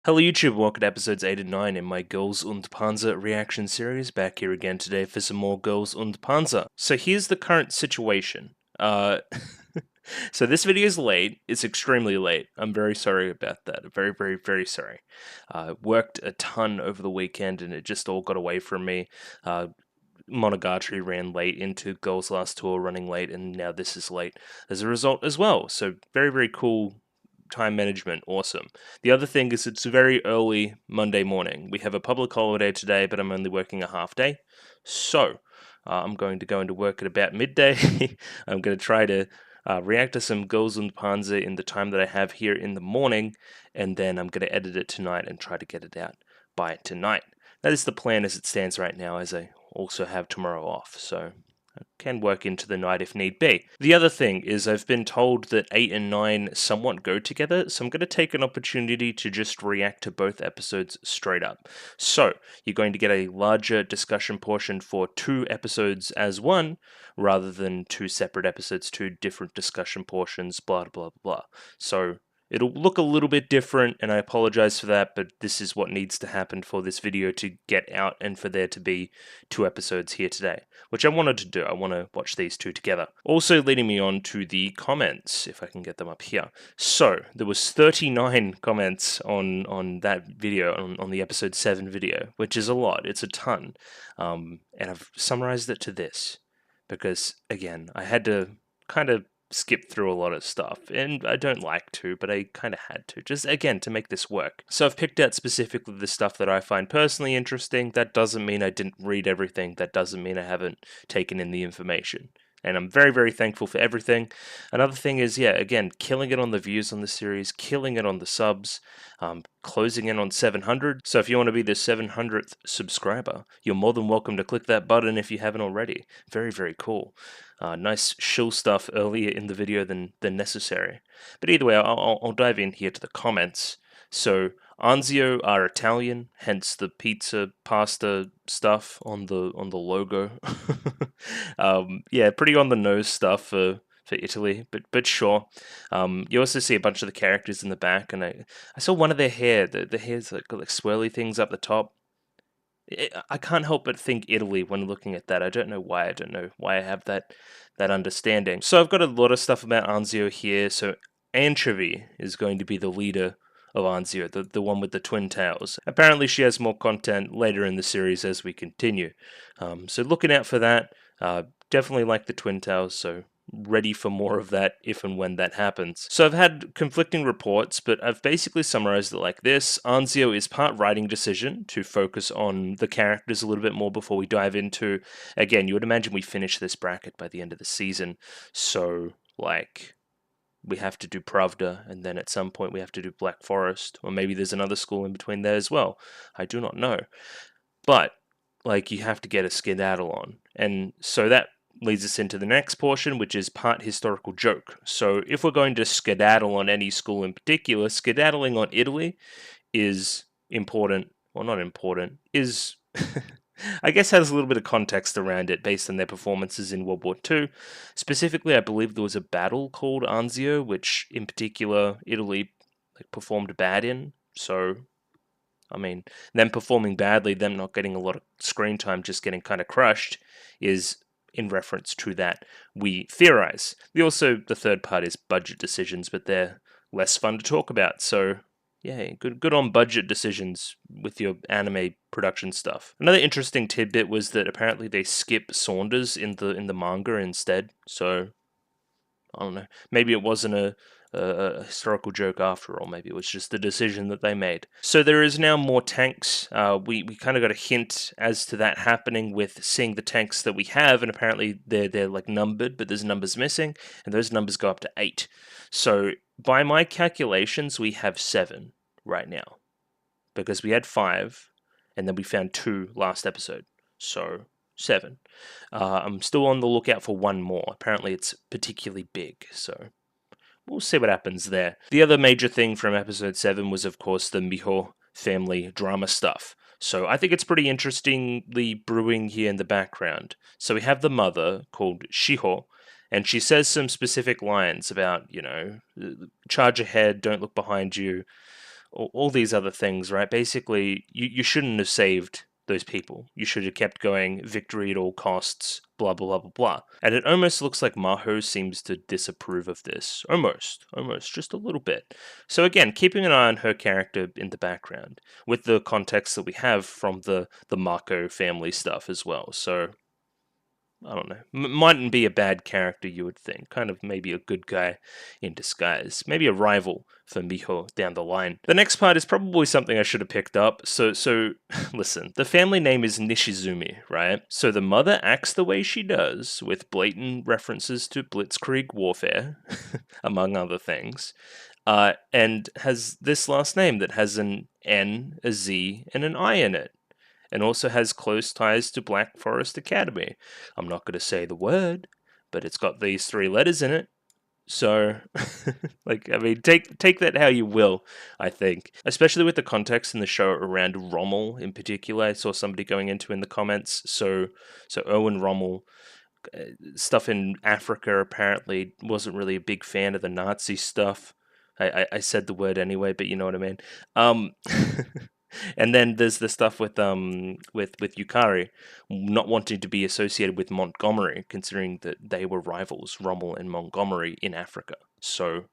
Hello YouTube, welcome to episodes 8 and 9 in my Girls und Panzer reaction series. Back here again today for some more Girls und Panzer. So here's the current situation. So this video is late. It's extremely late. I'm very sorry about that. Very sorry. Worked a ton over the weekend and it just all got away from me. Monogatari ran late into Girls Last Tour, running late, and now this is late as a result as well. So very cool time management, awesome. The other thing is it's very early Monday morning. We have a public holiday today, but I'm only working a half day. So I'm going to go into work at about midday. I'm going to try to react to some Girls und Panzer in the time that I have here in the morning, and then I'm going to edit it tonight and try to get it out by tonight. That is the plan as it stands right now, as I also have tomorrow off, so I can work into the night if need be. The other thing is I've been told that 8 and 9 somewhat go together, so I'm going to take an opportunity to just react to both episodes straight up. So, you're going to get a larger discussion portion for 2 episodes as one, rather than 2 separate episodes, 2 different discussion portions, blah blah blah. So, it'll look a little bit different, and I apologize for that, but this is what needs to happen for this video to get out and for there to be 2 episodes here today, which I wanted to do. I want to watch these 2 together. Also leading me on to the comments, if I can get them up here. So, there was 39 comments on that video, on the episode 7 video, which is a lot. It's a ton. And I've summarized it to this, because, again, I had to kind of skip through a lot of stuff, and I don't like to, but I kind of had to, just again to make this work. So I've picked out specifically the stuff that I find personally interesting. That doesn't mean I didn't read everything, that doesn't mean I haven't taken in the information, and I'm very thankful for everything. Another thing is, yeah, again, killing it on the views on the series, killing it on the subs, closing in on 700. So if you want to be the 700th subscriber, you're more than welcome to click that button if you haven't already. Very cool. Nice shill stuff earlier in the video than necessary. But either way, I'll dive in here to the comments. So Anzio are Italian, hence the pizza pasta stuff on the logo. Yeah, pretty on the nose stuff for Italy, but sure. You also see a bunch of the characters in the back, and I saw one of their hair. The hair's got like swirly things up the top. I can't help but think Italy when looking at that. I don't know why. I don't know why I have that understanding. So I've got a lot of stuff about Anzio here. So Anchovy is going to be the leader of Anzio, the one with the twin tails. Apparently she has more content later in the series as we continue. So looking out for that. Definitely like the twin tails, so ready for more of that if and when that happens. So I've had conflicting reports, but I've basically summarized it like this. Anzio is part writing decision to focus on the characters a little bit more before we dive into, again, you would imagine we finish this bracket by the end of the season, so like we have to do Pravda, and then at some point we have to do Black Forest, or maybe there's another school in between there as well. I do not know. But like, you have to get a skedaddle on, and so that leads us into the next portion, which is part historical joke. So if we're going to skedaddle on any school in particular, skedaddling on Italy is important, well, not important, is I guess has a little bit of context around it based on their performances in World War II. Specifically, I believe there was a battle called Anzio, which in particular Italy performed bad in. So I mean, them performing badly, them not getting a lot of screen time, just getting kind of crushed, is in reference to that, we theorize. The third part is budget decisions, but they're less fun to talk about, so yeah, good on budget decisions with your anime production stuff. Another interesting tidbit was that apparently they skip Saunders in the manga instead, so I don't know. Maybe it wasn't a historical joke after all. Maybe it was just the decision that they made. So there is now more tanks. We kind of got a hint as to that happening with seeing the tanks that we have, and apparently they're like numbered, but there's numbers missing, and those numbers go up to 8. So by my calculations, we have 7 right now, because we had 5, and then we found 2 last episode. So 7. I'm still on the lookout for 1 more. Apparently it's particularly big, so we'll see what happens there. The other major thing from episode 7 was, of course, the Miho family drama stuff. So I think it's pretty interestingly brewing here in the background. So we have the mother, called Shiho, and she says some specific lines about, charge ahead, don't look behind you, all these other things, right? Basically, you shouldn't have saved those people. You should have kept going, victory at all costs, blah, blah, blah, blah, blah. And it almost looks like Maho seems to disapprove of this. Almost, just a little bit. So again, keeping an eye on her character in the background, with the context that we have from the Mako family stuff as well. So I don't know. Mightn't be a bad character, you would think. Kind of maybe a good guy in disguise. Maybe a rival for Miho down the line. The next part is probably something I should have picked up. So listen, the family name is Nishizumi, right? So the mother acts the way she does, with blatant references to Blitzkrieg warfare, among other things. And has this last name that has an N, a Z, and an I in it, and also has close ties to Black Forest Academy. I'm not going to say the word, but it's got these 3 letters in it. So, like, I mean, take that how you will, I think. Especially with the context in the show around Rommel in particular. I saw somebody going into in the comments. So Owen Rommel, stuff in Africa apparently wasn't really a big fan of the Nazi stuff. I said the word anyway, but you know what I mean. And then there's the stuff with Yukari not wanting to be associated with Montgomery, considering that they were rivals, Rommel and Montgomery, in Africa. So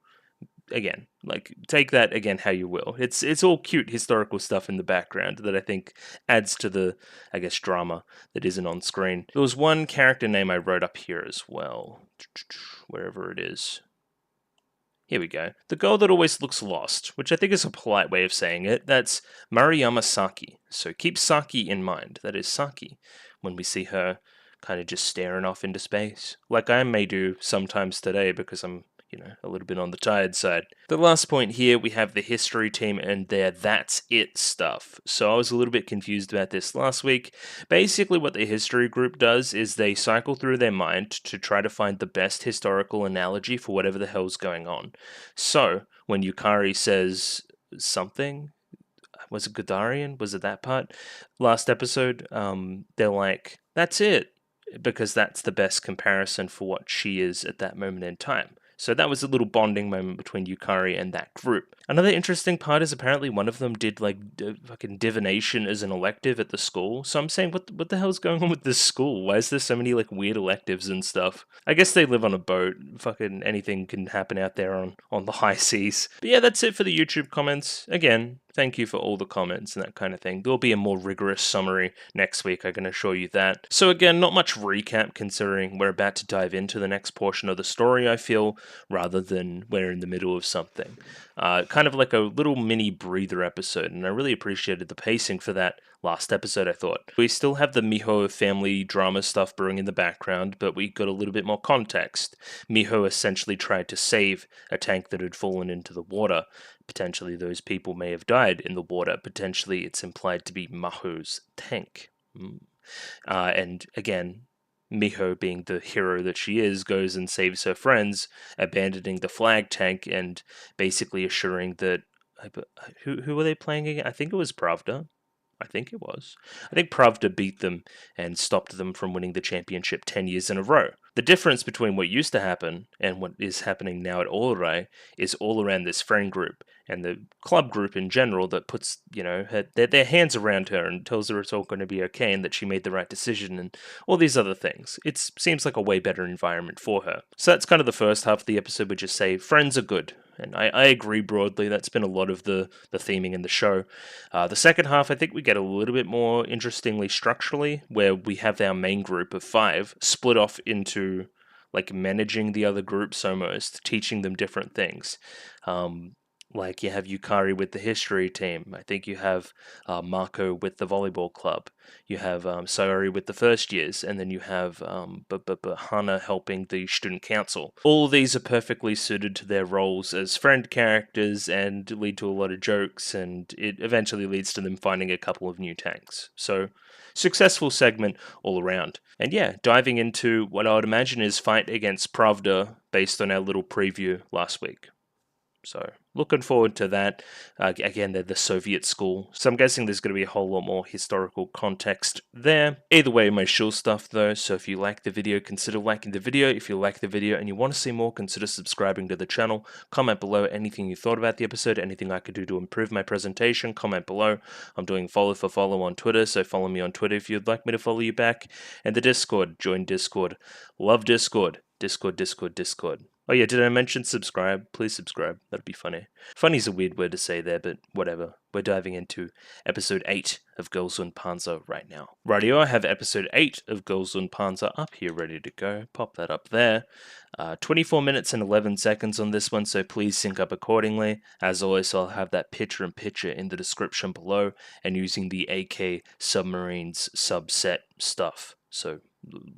again, like, take that again how you will. It's all cute historical stuff in the background that I think adds to the, I guess, drama that isn't on screen. There was one character name I wrote up here as well, wherever it is. Here we go. The girl that always looks lost, which I think is a polite way of saying it, that's Mariyama Saki. So keep Saki in mind. That is Saki, when we see her kind of just staring off into space. Like I may do sometimes today because I'm, a little bit on the tired side. The last point here, we have the history team and their that's it stuff. So I was a little bit confused about this last week. Basically what the history group does is they cycle through their mind to try to find the best historical analogy for whatever the hell's going on. So when Yukari says something, was it Godarian? Was it that part? Last episode, they're like, that's it, because that's the best comparison for what she is at that moment in time. So that was a little bonding moment between Yukari and that group. Another interesting part is apparently one of them did like fucking divination as an elective at the school. So I'm saying, what the hell's going on with this school? Why is there so many like weird electives and stuff? I guess they live on a boat. Fucking anything can happen out there on the high seas. But yeah, that's it for the YouTube comments. Again, thank you for all the comments and that kind of thing. There'll be a more rigorous summary next week, I can assure you that. So again, not much recap considering we're about to dive into the next portion of the story, I feel, rather than we're in the middle of something. Kind of like a little mini breather episode, and I really appreciated the pacing for that last episode, I thought. We still have the Miho family drama stuff brewing in the background, but we got a little bit more context. Miho essentially tried to save a tank that had fallen into the water. Potentially those people may have died in the water. Potentially it's implied to be Maho's tank. And again, Miho, being the hero that she is, goes and saves her friends, abandoning the flag tank and basically assuring that... Who were they playing again? I think it was Pravda. I think it was. I think Pravda beat them and stopped them from winning the championship 10 years in a row. The difference between what used to happen and what is happening now at Allray is all around this friend group and the club group in general that puts, their hands around her and tells her it's all going to be okay and that she made the right decision and all these other things. It seems like a way better environment for her. So that's kind of the first half of the episode. We just say friends are good. And I agree broadly. That's been a lot of the theming in the show. The second half, I think we get a little bit more interestingly structurally, where we have our main group of 5 split off into like managing the other groups almost, teaching them different things. Like you have Yukari with the history team. I think you have Marco with the volleyball club. You have Sayori with the first years, and then you have Hana helping the student council. All of these are perfectly suited to their roles as friend characters and lead to a lot of jokes, and it eventually leads to them finding a couple of new tanks. So, successful segment all around. And yeah, diving into what I would imagine is fight against Pravda based on our little preview last week. So, looking forward to that. Again, they're the Soviet school, so I'm guessing there's going to be a whole lot more historical context there. Either way, my shill stuff though, so if you like the video, consider liking the video. If you like the video and you want to see more, consider subscribing to the channel. Comment below anything you thought about the episode, anything I could do to improve my presentation, comment below. I'm doing follow for follow on Twitter, so follow me on Twitter if you'd like me to follow you back. And the Discord, join Discord. Love Discord. Discord. Oh yeah, did I mention subscribe? Please subscribe. That'd be funny. Funny's a weird word to say there, but whatever. We're diving into episode 8 of Girls und Panzer right now. Rightio, I have episode 8 of Girls und Panzer up here ready to go. Pop that up there. 24 minutes and 11 seconds on this one, so please sync up accordingly. As always, I'll have that picture in the description below, and using the AK submarines subset stuff. So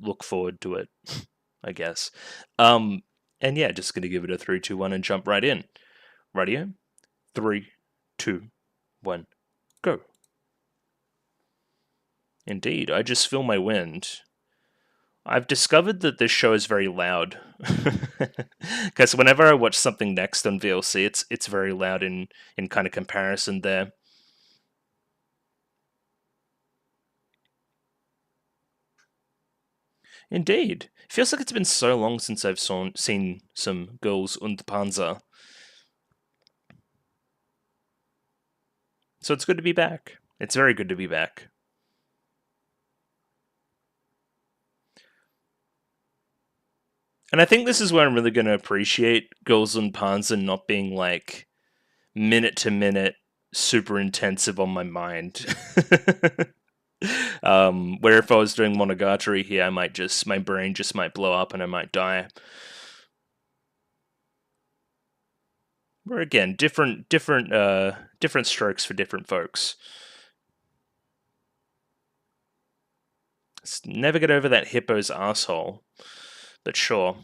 look forward to it, I guess. And yeah, just going to give it a 3, 2, 1 and jump right in. Rightio? 3, 2, 1, go. Indeed, I just feel my wind. I've discovered that this show is very loud. Because whenever I watch something next on VLC, it's very loud in kind of comparison there. Indeed. It feels like it's been so long since I've seen some Girls und Panzer. So it's good to be back. It's very good to be back. And I think this is where I'm really going to appreciate Girls und Panzer not being like minute to minute super intensive on my mind. Where if I was doing Monogatari here, my brain just might blow up and I might die. Where again, different strokes for different folks. Let's never get over that hippo's asshole, but sure.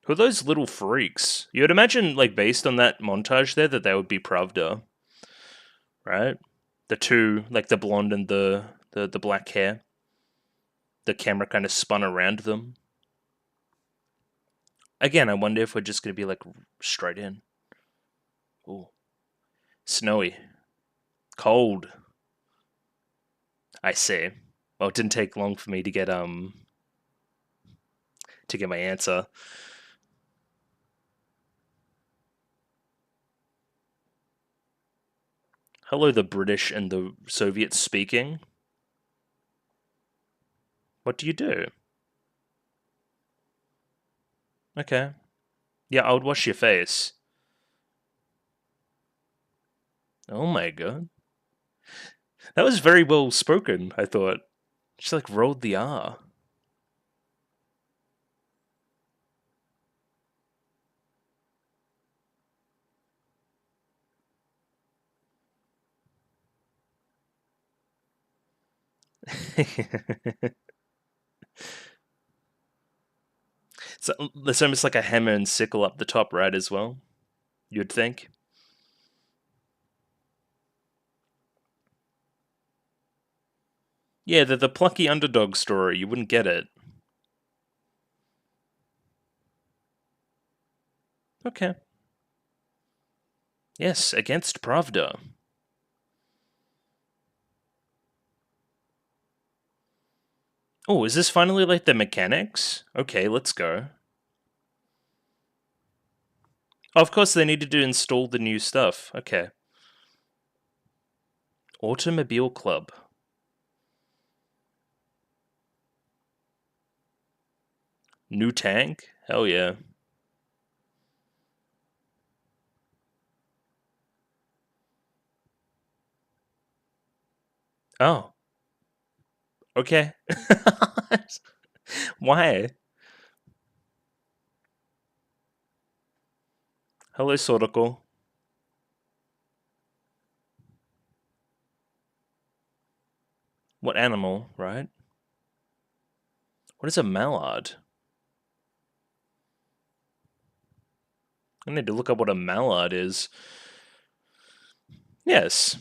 Who are those little freaks? You would imagine, like, based on that montage there, that they would be Pravda. Right? The two, like the blonde and the black hair. The camera kind of spun around them. Again, I wonder if we're just going to be, like, straight in. Ooh. Snowy. Cold. I see. Well, it didn't take long for me to get my answer. Hello, the British and the Soviets speaking. What do you do? Okay. Yeah, I would wash your face. Oh my god. That was very well spoken, I thought. She, like, rolled the R. So there's almost like a hammer and sickle up the top, right, as well? You'd think? Yeah, the plucky underdog story, you wouldn't get it. Okay. Yes, against Pravda. Oh, is this finally like the mechanics? Okay, let's go. Oh, of course they needed to install the new stuff. Okay. Automobile Club. New tank? Hell yeah. Oh. Okay. Why? Hello, Soroko. What animal, right? What is a mallard? I need to look up what a mallard is. Yes.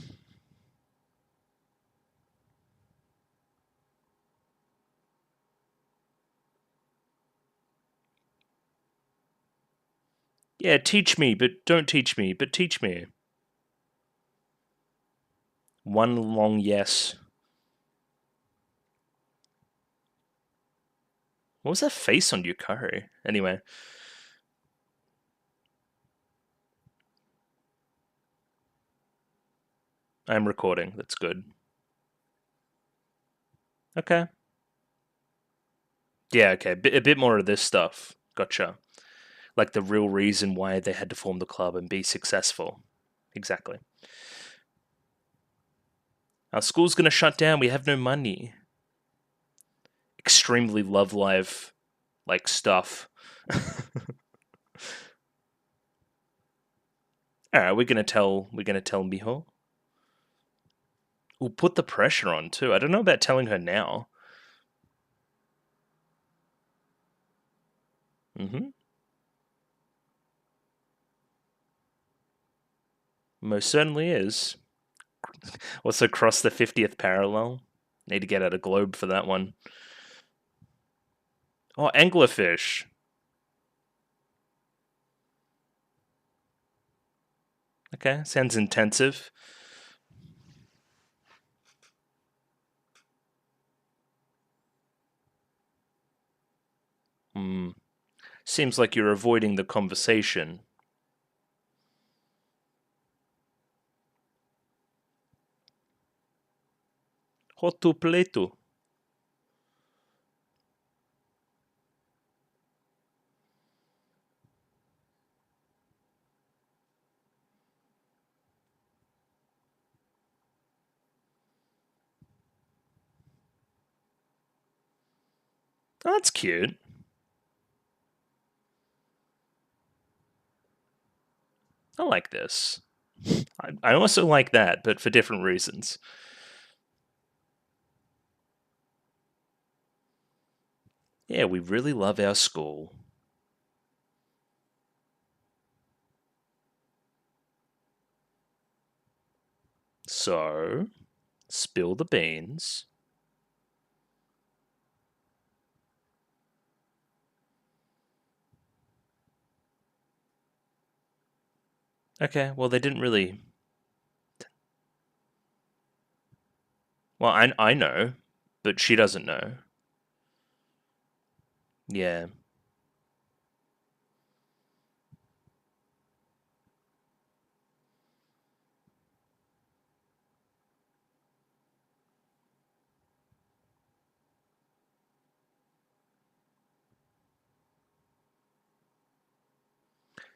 Yeah, teach me, but don't teach me, but teach me. One long yes. What was that face on Yukari? Anyway. I'm recording. That's good. Okay. Yeah, okay. A bit more of this stuff. Gotcha. Like the real reason why they had to form the club and be successful. Exactly. Our school's gonna shut down. We have no money. Extremely Love Live like stuff. Alright, we're gonna tell Miho. We'll put the pressure on too. I don't know about telling her now. Mm-hmm. Most certainly is. Also cross the 50th parallel. Need to get out a globe for that one. Oh, anglerfish. Okay, sounds intensive. Hmm. Seems like you're avoiding the conversation. Hotu pletu. Oh, that's cute. I like this. I also like that, but for different reasons. Yeah, we really love our school. So, spill the beans. Okay, well, they didn't really. Well, I know, but she doesn't know. Yeah.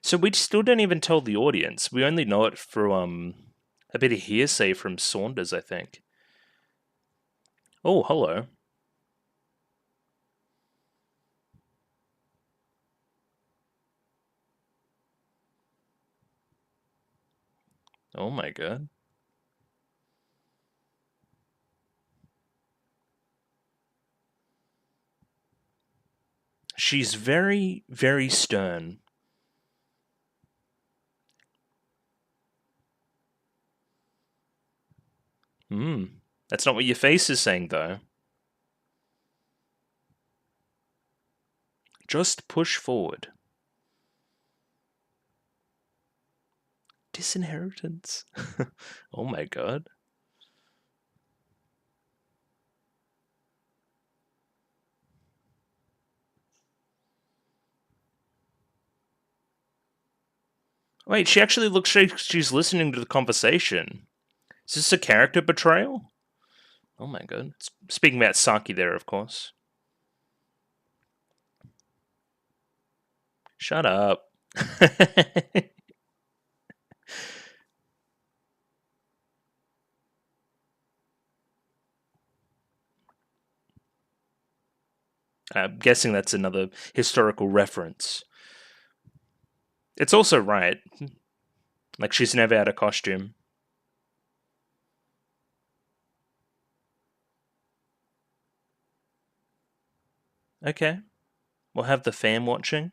So we still don't even tell the audience. We only know it through a bit of hearsay from Saunders, I think. Oh, hello. Oh my god. She's very, very stern. Hmm. That's not what your face is saying, though. Just push forward. Disinheritance. Oh my god. Wait, she actually looks like she's listening to the conversation. Is this a character betrayal? Oh my god. Speaking about Saki there, of course. Shut up. I'm guessing that's another historical reference. It's also right. Like, she's never had a costume. Okay. We'll have the fam watching.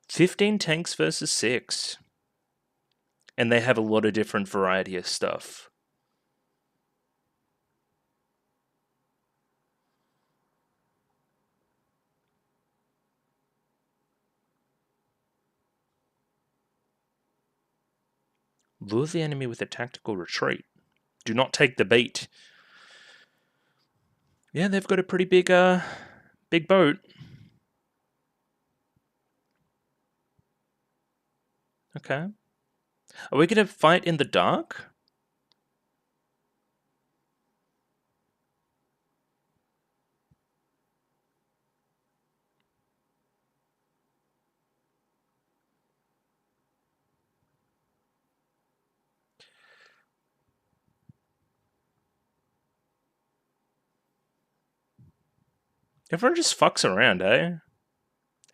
15 tanks versus 6. And they have a lot of different variety of stuff. Lure the enemy with a tactical retreat. Do not take the bait. Yeah, they've got a pretty big boat. Okay. Are we gonna fight in the dark? Everyone just fucks around, eh?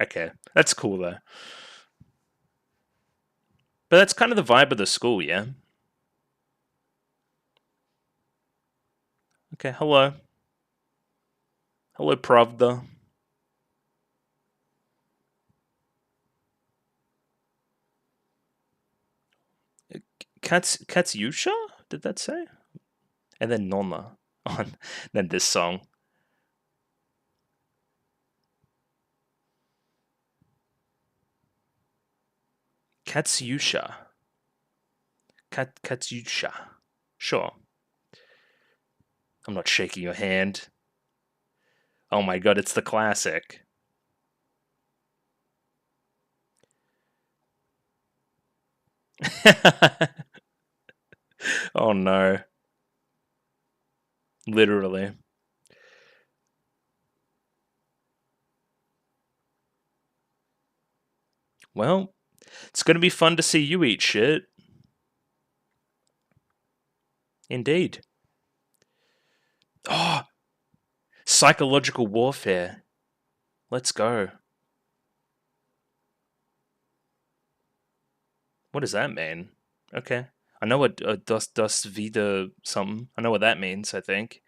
Okay, that's cool though. But that's kind of the vibe of the school, yeah? Okay, hello. Hello, Pravda. Katyusha? Did that say? And then Nonna. On then this song. Katyusha. Katyusha. Sure. I'm not shaking your hand. Oh my god, it's the classic. Oh no. Literally. Well, it's gonna be fun to see you eat shit. Indeed. Oh, psychological warfare. Let's go. What does that mean? Okay. I know what das wieder something. I know what that means, I think.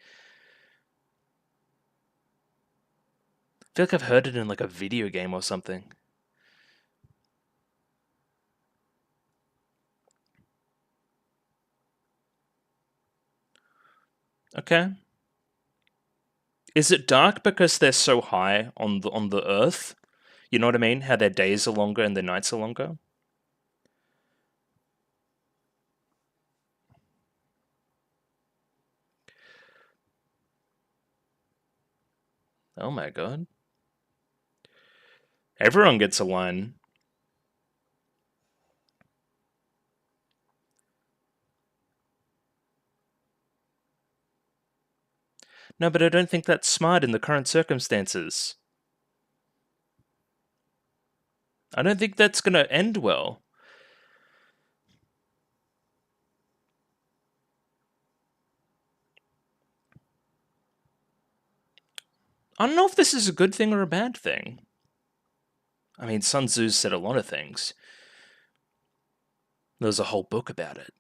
I feel like I've heard it in like a video game or something. Okay. Is it dark because they're so high on the earth? You know what I mean? How their days are longer and their nights are longer? Oh my god. Everyone gets a line. No, but I don't think that's smart in the current circumstances. I don't think that's gonna end well. I don't know if this is a good thing or a bad thing. I mean, Sun Tzu said a lot of things. There's a whole book about it.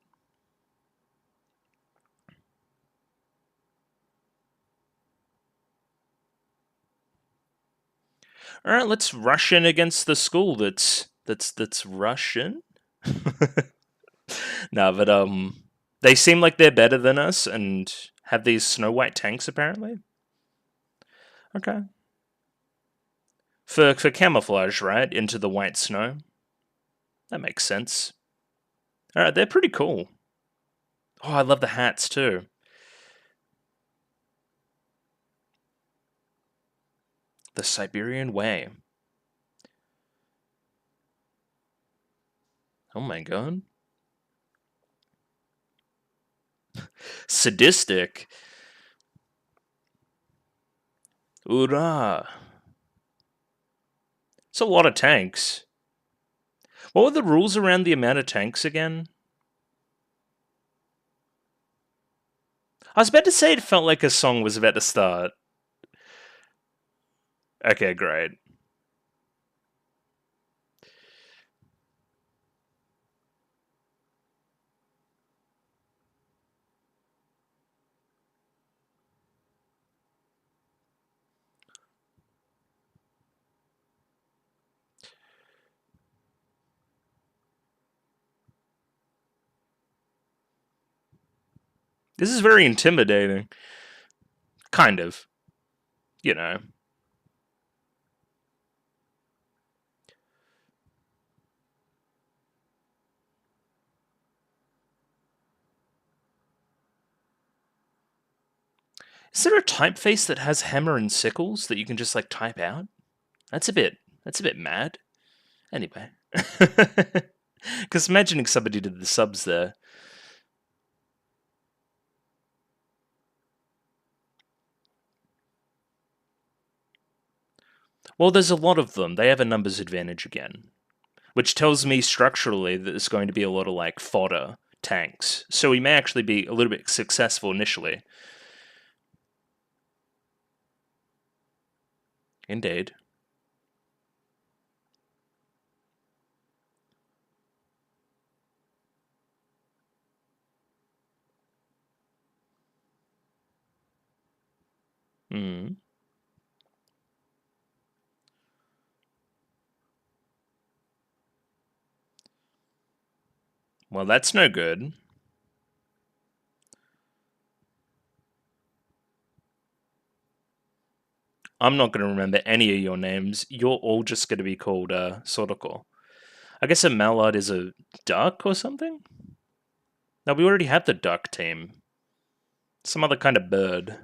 All right, let's rush in against the school that's Russian. No, but they seem like they're better than us and have these snow white tanks apparently. Okay. For camouflage, right? Into the white snow. That makes sense. All right, they're pretty cool. Oh, I love the hats too. The Siberian Way. Oh my god. Sadistic. Ura. It's a lot of tanks. What were the rules around the amount of tanks again? I was about to say it felt like a song was about to start. Okay, great. This is very intimidating. Kind of. You know. Is there a typeface that has hammer and sickles that you can just like type out? That's a bit mad. Anyway. Because imagining somebody did the subs there. Well, there's a lot of them. They have a numbers advantage again. Which tells me structurally that there's going to be a lot of like fodder tanks. So we may actually be a little bit successful initially. Indeed. Hmm. Well, that's no good. I'm not going to remember any of your names. You're all just going to be called Sodoko. I guess a mallard is a duck or something? No, we already have the duck team. Some other kind of bird.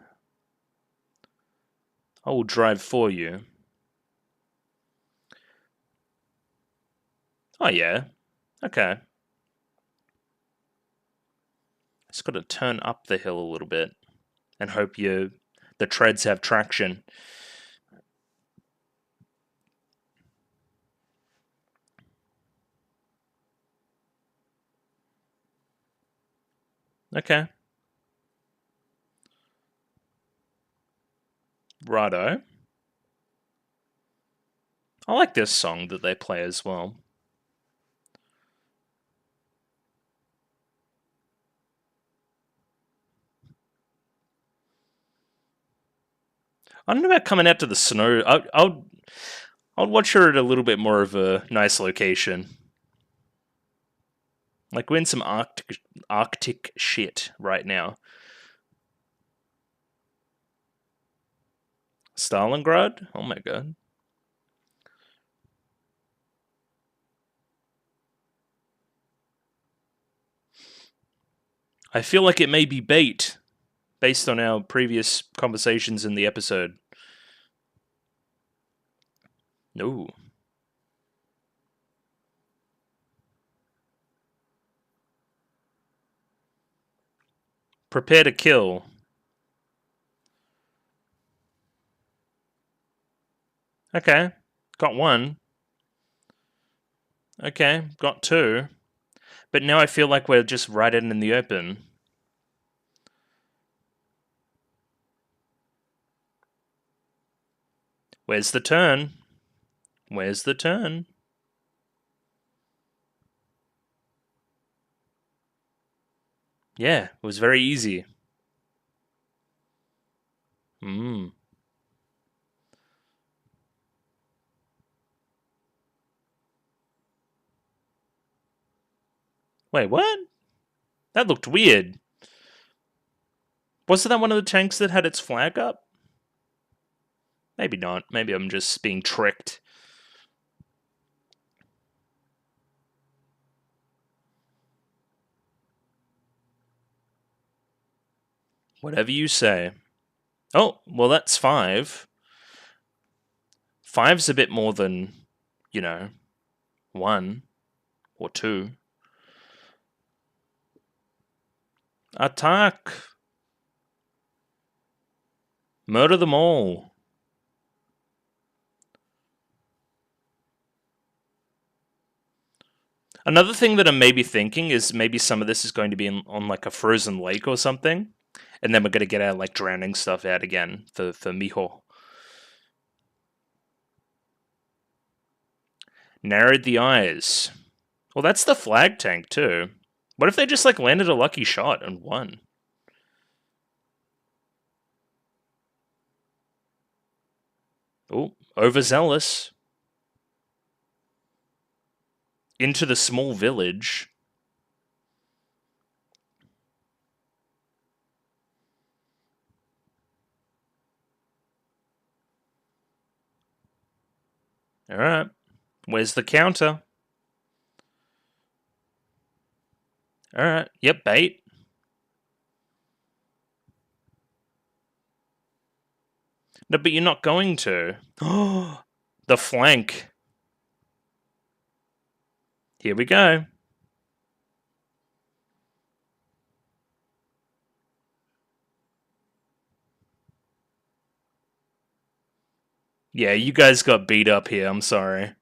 I will drive for you. Oh, yeah. Okay. Just got to turn up the hill a little bit and hope the treads have traction. Okay. Righto. I like this song that they play as well. I don't know about coming out to the snow. I'll watch her at a little bit more of a nice location. Like we're in some Arctic shit right now. Stalingrad? Oh my god. I feel like it may be bait, based on our previous conversations in the episode. No. Prepare to kill. Okay. Got one. Okay. Got two. But now I feel like we're just right in the open. Where's the turn? Where's the turn? Yeah, it was very easy. Hmm. Wait, what? That looked weird. Wasn't that one of the tanks that had its flag up? Maybe not. Maybe I'm just being tricked. Whatever you say. Oh, well, that's 5. 5's a bit more than, 1 or 2. Attack! Murder them all. Another thing that I'm maybe thinking is maybe some of this is going to be on like a frozen lake or something. And then we're going to get our like drowning stuff out again for Miho. Narrowed the eyes. Well, that's the flag tank too. What if they just like landed a lucky shot and won? Oh, overzealous. Into the small village. Alright. Where's the counter? Alright. Yep, bait. No, but you're not going to. The flank. Here we go. Yeah, you guys got beat up here, I'm sorry.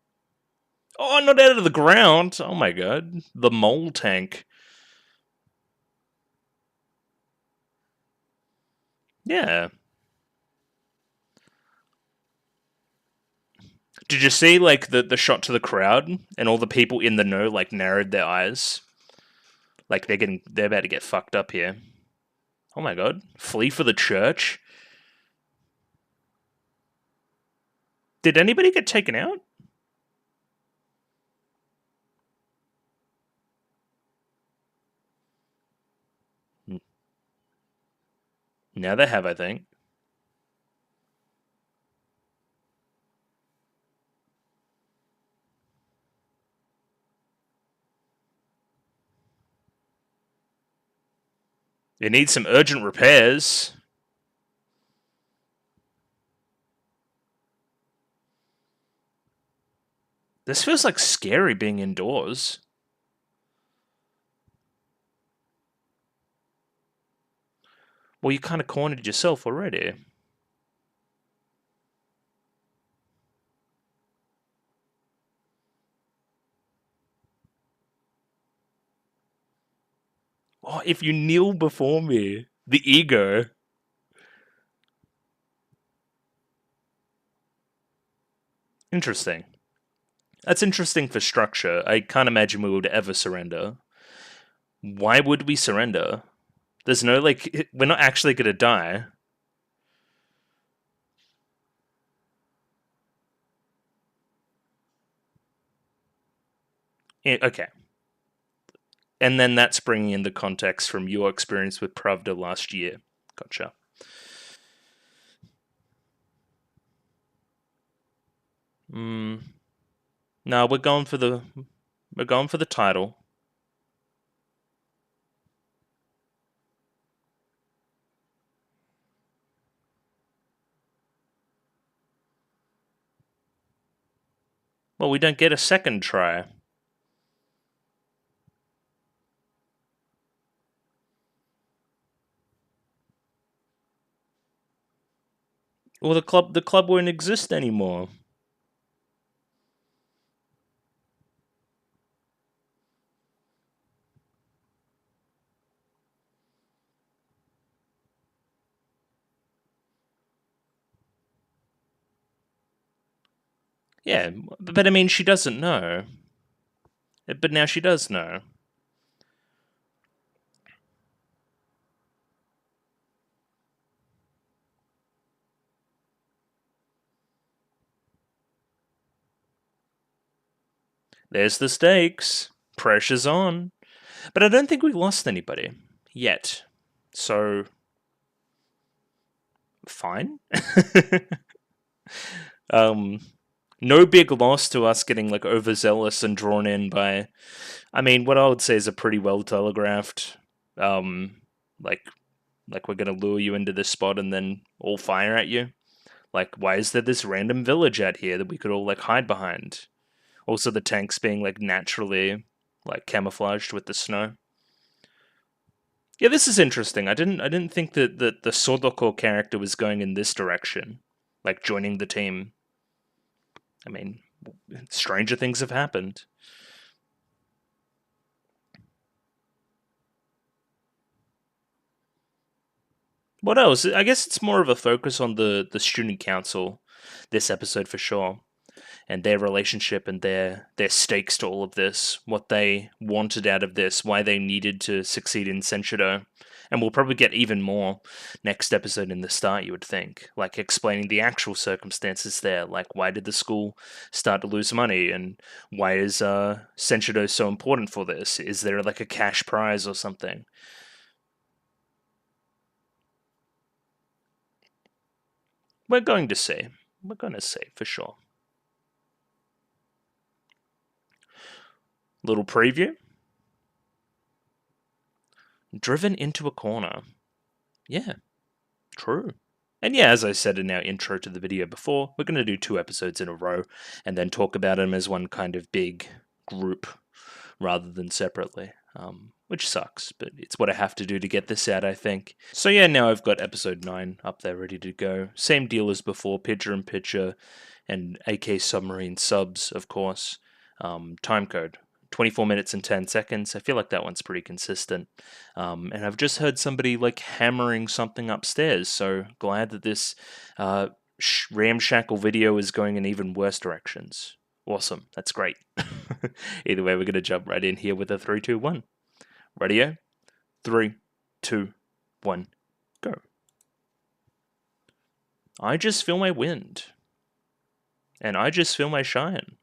Oh, not out of the ground. Oh my god. The mole tank. Yeah. Did you see like the shot to the crowd and all the people in the know like narrowed their eyes? Like they're about to get fucked up here. Oh my god. Flee for the church? Did anybody get taken out? Now they have, I think. It needs some urgent repairs. This feels like scary being indoors. Well, you kind of cornered yourself already. Oh, if you kneel before me. The ego. Interesting. That's interesting for structure. I can't imagine we would ever surrender. Why would we surrender? There's no, like, we're not actually gonna die. Okay. And then that's bringing in the context from your experience with Pravda last year. Gotcha. No, we're going for the title. Well, we don't get a second try. Well, the club won't exist anymore. Yeah, but I mean, she doesn't know. But now she does know. There's the stakes. Pressure's on. But I don't think we lost anybody yet. So, fine. No big loss to us getting like overzealous and drawn in by. I mean, what I would say is a pretty well telegraphed. Like we're gonna lure you into this spot and then all fire at you. Like, why is there this random village out here that we could all like hide behind? Also, the tanks being like naturally like camouflaged with the snow. Yeah, this is interesting. I didn't think that the Sodoko character was going in this direction, like joining the team. I mean, stranger things have happened. What else? I guess it's more of a focus on the student council this episode for sure, and their relationship and their stakes to all of this, what they wanted out of this, why they needed to succeed in Senshido. And we'll probably get even more next episode in the start, you would think. Like explaining the actual circumstances there. Like, why did the school start to lose money? And why is Senshido so important for this? Is there like a cash prize or something? We're going to see. We're going to see for sure. Little preview. Driven into a corner. Yeah, true. And yeah, as I said in our intro to the video before, we're going to do 2 episodes in a row and then talk about them as one kind of big group rather than separately. Which sucks, but it's what I have to do to get this out, I think. So yeah, now I've got episode 9 up there ready to go. Same deal as before, picture-in-picture and AK submarine subs, of course. Time code, 24 minutes and 10 seconds. I feel like that one's pretty consistent. And I've just heard somebody like hammering something upstairs, so glad that this ramshackle video is going in even worse directions. Awesome, that's great. Either way, we're going to jump right in here with a 3, 2, 1. Radio? 3, 2, 1, go. I just feel my wind. And I just feel my shine.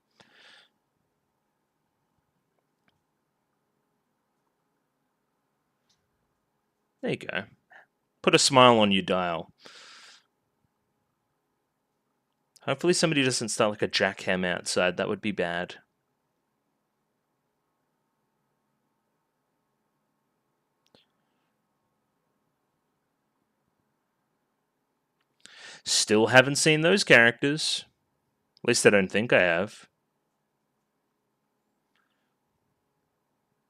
There you go. Put a smile on your dial. Hopefully somebody doesn't start like a jackhammer outside. That would be bad. Still haven't seen those characters. At least I don't think I have.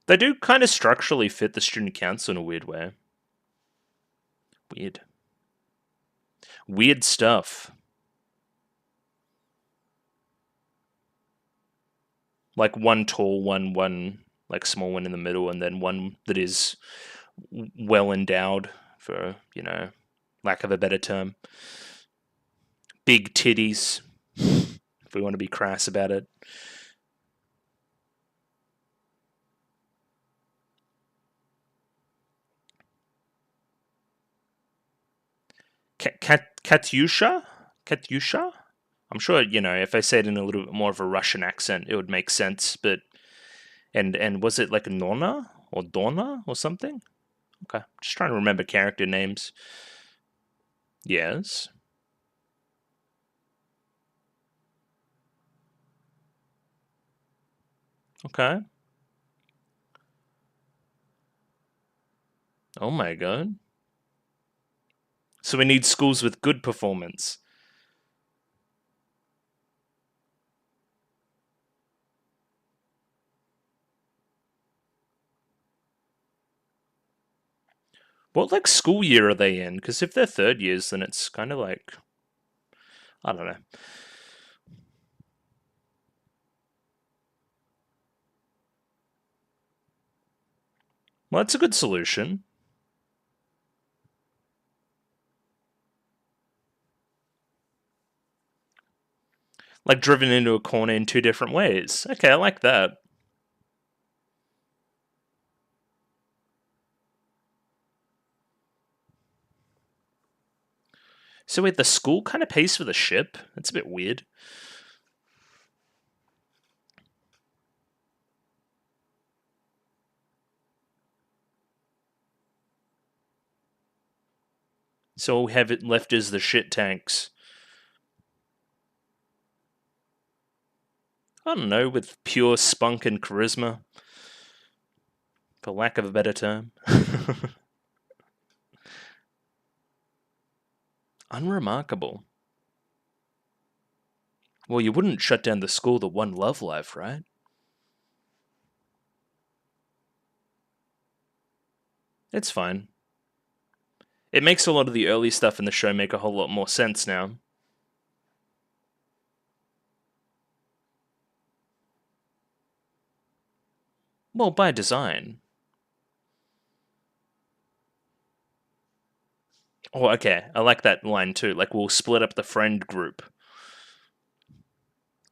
They do kind of structurally fit the student council in a weird way. Weird. Weird stuff. Like one tall one like small one in the middle, and then one that is well endowed, for, lack of a better term. Big titties, if we want to be crass about it. Katyusha? Katyusha? I'm sure, if I say it in a little bit more of a Russian accent, it would make sense, but... And was it like Nona? Or Donna? Or something? Okay, just trying to remember character names. Yes. Okay. Oh my god. So we need schools with good performance. What, like, school year are they in? Because if they're third years, then it's kind of like... I don't know. Well, that's a good solution. Like, driven into a corner in 2 different ways. Okay, I like that. So wait, the school kind of pays for the ship? That's a bit weird. So all we have it left is the shit tanks. I don't know, with pure spunk and charisma. For lack of a better term. Unremarkable. Well, you wouldn't shut down the school that won Love Life, right? It's fine. It makes a lot of the early stuff in the show make a whole lot more sense now. Well, by design. Oh, okay. I like that line too. Like, we'll split up the friend group.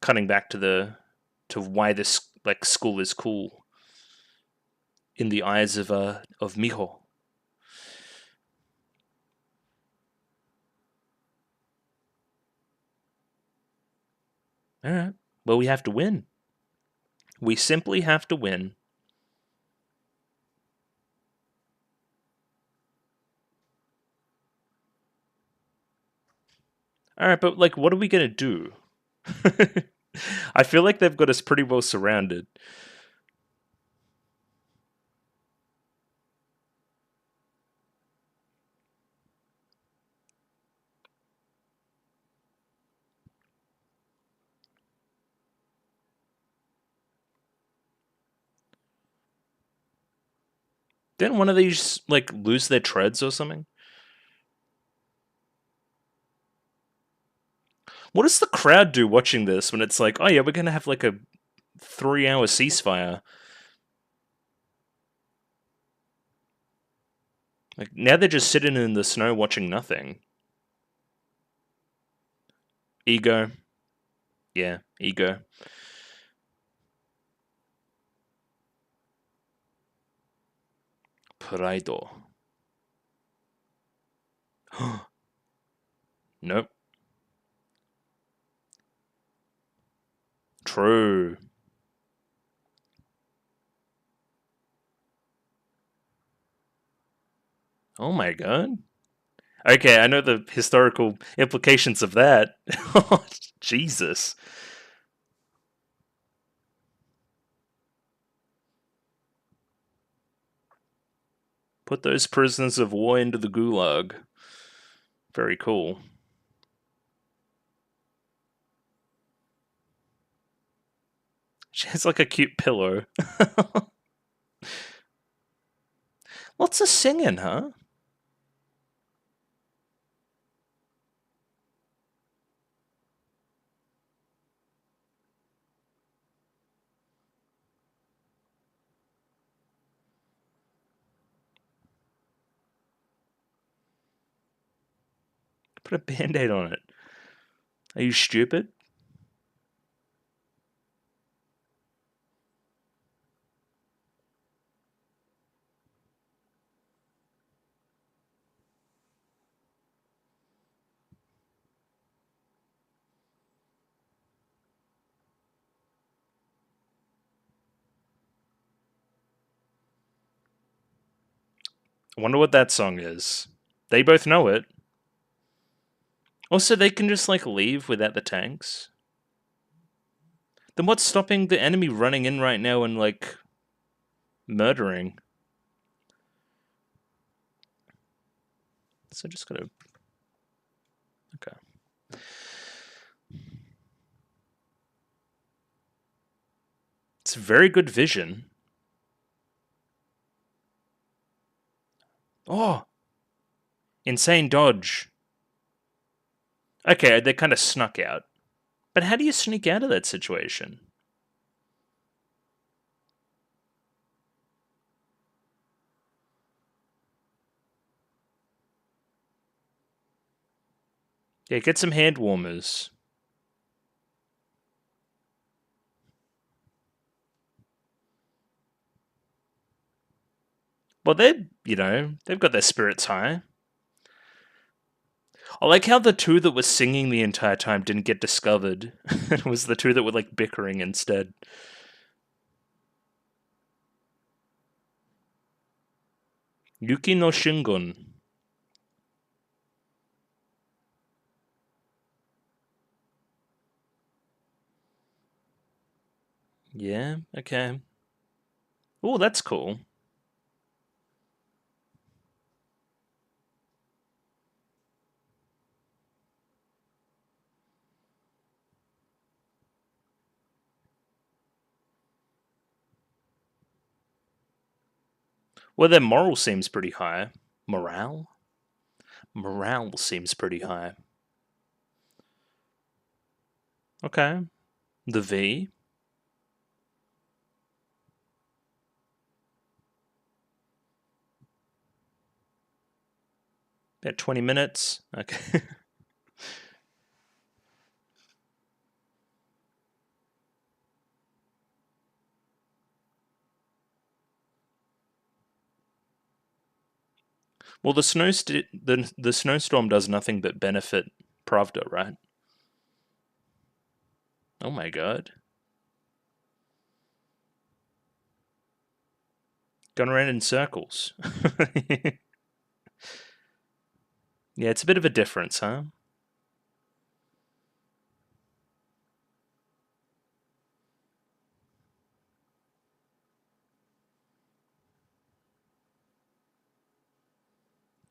Cutting back to why this school is cool in the eyes of Miho. All right. Well, we have to win. We simply have to win. All right, but what are we gonna do? I feel like they've got us pretty well surrounded. Didn't one of these, like, lose their treads or something? What does the crowd do watching this when it's like, oh yeah, we're gonna have like a 3-hour ceasefire? Like, now they're just sitting in the snow watching nothing. Ego. Yeah, ego. Praido. Nope. True. Oh my god. Okay, I know the historical implications of that. Jesus. Put those prisoners of war into the gulag. Very cool. She has like a cute pillow. Lots of singing, huh? Put a band-aid on it. Are you stupid? I wonder what that song is. They both know it. Also, they can just, like, leave without the tanks. Then what's stopping the enemy running in right now and, like, murdering? So just gotta... Okay. It's very good vision. Oh! Insane dodge. Okay, they kind of snuck out. But how do you sneak out of that situation? Yeah, get some hand warmers. Well, they've got their spirits high. I like how the two that were singing the entire time didn't get discovered. It was the two that were, like, bickering instead. Yuki no Shingon. Yeah, okay. Oh, that's cool. Well, their moral seems pretty high. Morale? Morale seems pretty high. Okay. The V. About 20 minutes. Okay. Well, the snowstorm does nothing but benefit Pravda, right? Oh my god. Going around in circles. Yeah, it's a bit of a difference, huh?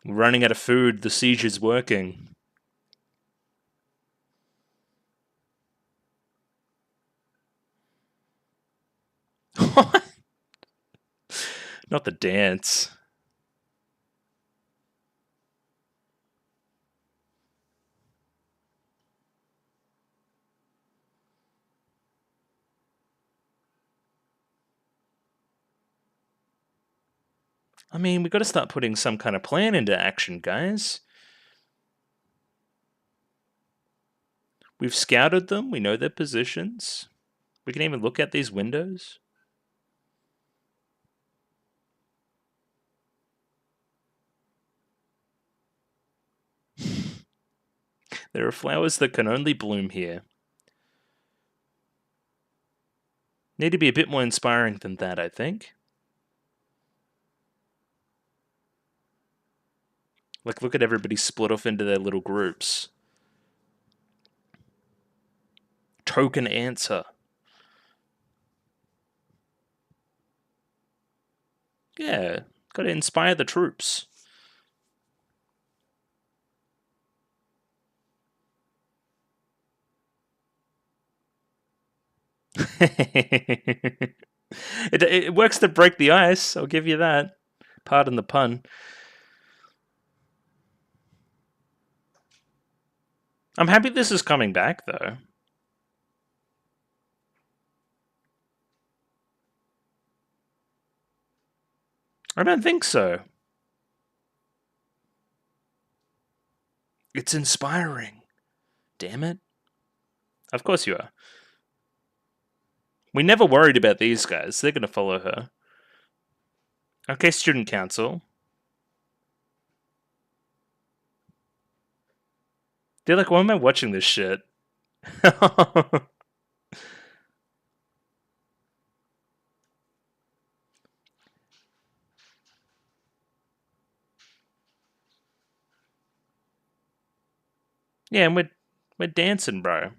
Running out of food, the siege's working. Not the dance. I mean, we got to start putting some kind of plan into action, guys. We've scouted them. We know their positions. We can even look at these windows. There are flowers that can only bloom here. Need to be a bit more inspiring than that, I think. Like, look at everybody split off into their little groups. Token answer. Yeah, gotta inspire the troops. It works to break the ice, I'll give you that. Pardon the pun. I'm happy this is coming back, though. I don't think so. It's inspiring. Damn it. Of course you are. We never worried about these guys. They're going to follow her. Okay, student council. They're like, why am I watching this shit? Yeah, and we're dancing, bro.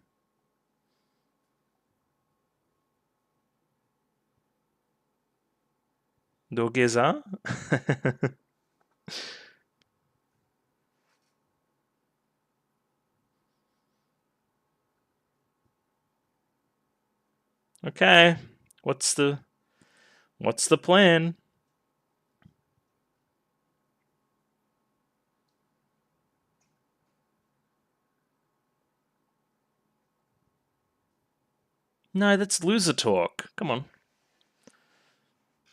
Do geza? Okay. What's the plan? No, that's loser talk. Come on.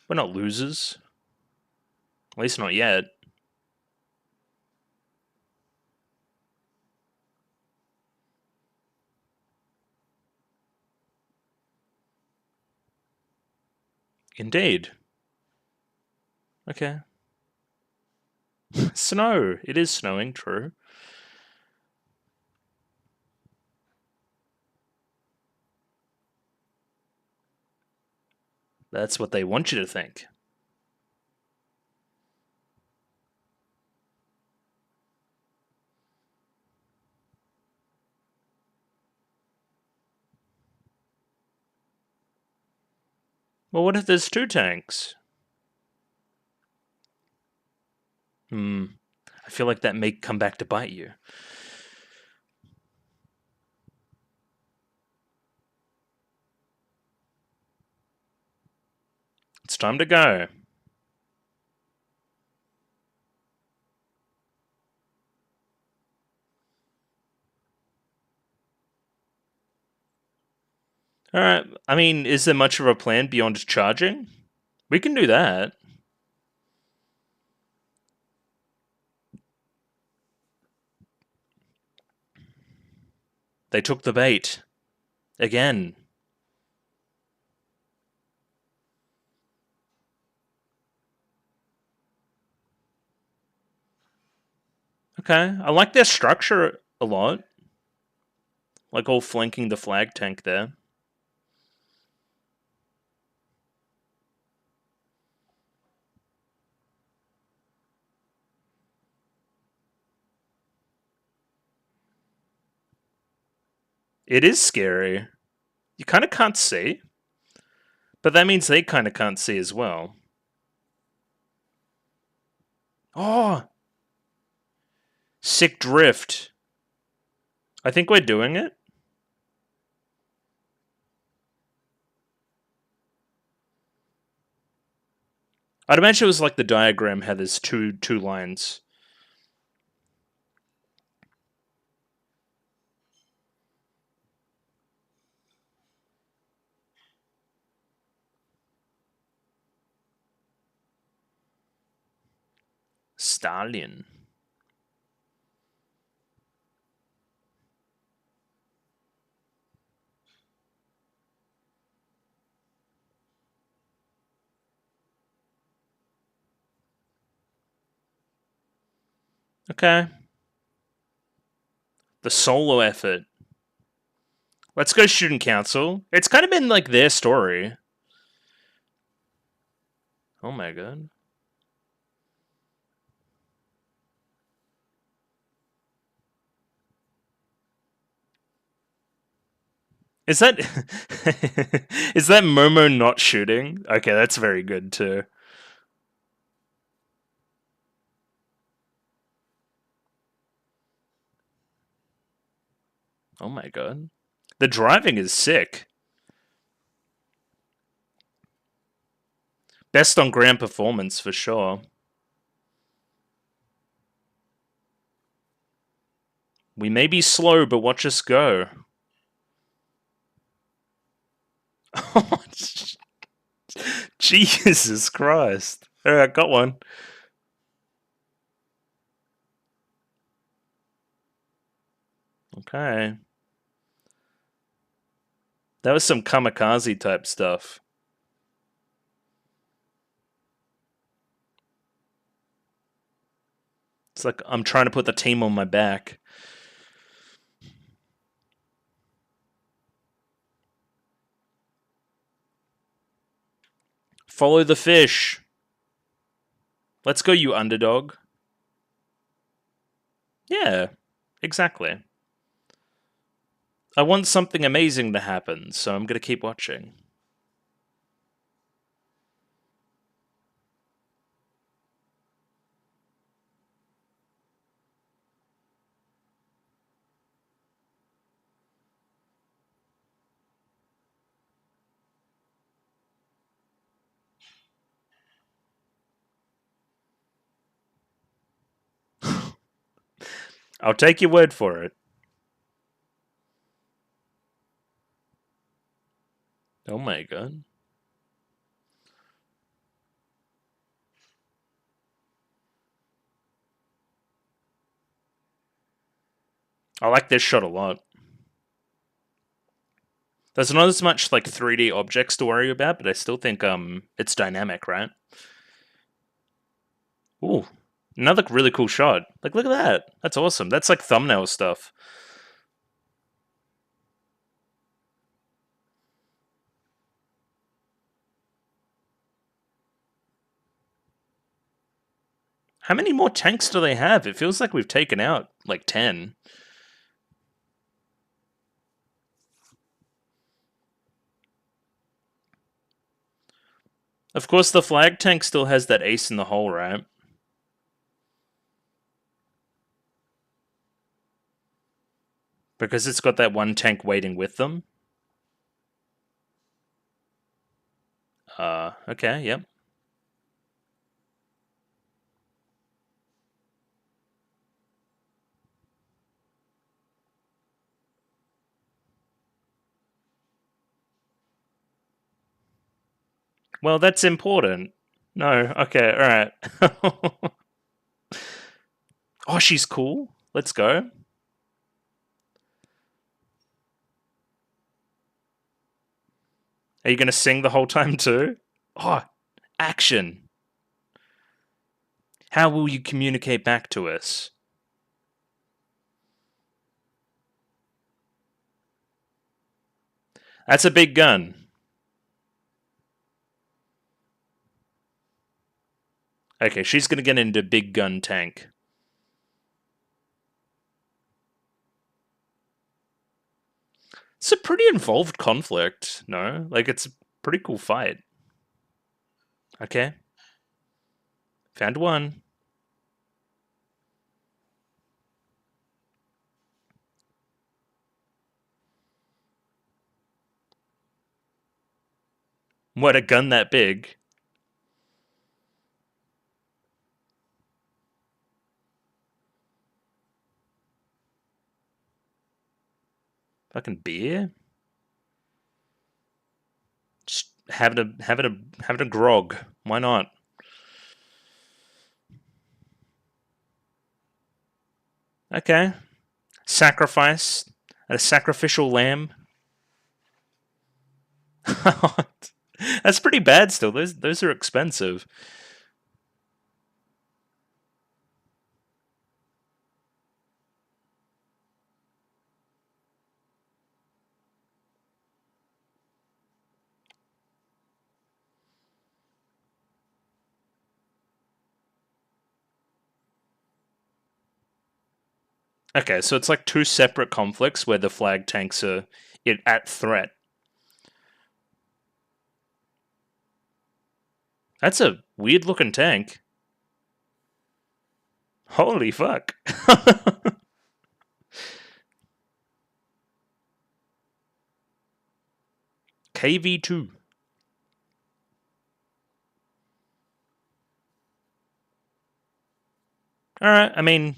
We're not losers. At least not yet. Indeed. Okay. Snow. It is snowing, true. That's what they want you to think. Well, what if there's two tanks? I feel like that may come back to bite you. It's time to go. Alright, I mean, is there much of a plan beyond charging? We can do that. They took the bait. Again. Okay, I like their structure a lot. Like all flanking the flag tank there. It is scary. You kind of can't see. But that means they kind of can't see as well. Oh! Sick drift. I think we're doing it. I'd imagine it was like the diagram had there's two lines. Stalin. Okay. The solo effort. Let's go student council. It's kind of been like their story. Oh my god. Is that is that Momo not shooting? Okay, that's very good too. Oh my god. The driving is sick. Best on ground performance for sure. We may be slow, but watch us go. Jesus Christ. Alright, got one. Okay. That was some kamikaze type stuff. It's like I'm trying to put the team on my back. Follow the fish. Let's go, you underdog. Yeah, exactly. I want something amazing to happen, so I'm gonna keep watching. I'll take your word for it. Oh my god. I like this shot a lot. There's not as much like 3D objects to worry about, but I still think it's dynamic, right? Ooh, another really cool shot. Like, look at that. That's awesome. That's like thumbnail stuff. How many more tanks do they have? It feels like we've taken out like 10. Of course, the flag tank still has that ace in the hole, right? Because it's got that one tank waiting with them. Okay, yep. Well, that's important. No, okay, alright. Oh, she's cool. Let's go. Are you going to sing the whole time too? Oh, action. How will you communicate back to us? That's a big gun. Okay, she's going to get into big gun tank. It's a pretty involved conflict, no? Like, it's a pretty cool fight. Okay. Found one. What, a gun that big? Fucking beer? Just having a grog. Why not? Okay. Sacrifice. A sacrificial lamb. That's pretty bad still. Those are expensive. Okay, so it's like two separate conflicts where the flag tanks are at threat. That's a weird looking tank. Holy fuck. KV2. Alright, I mean,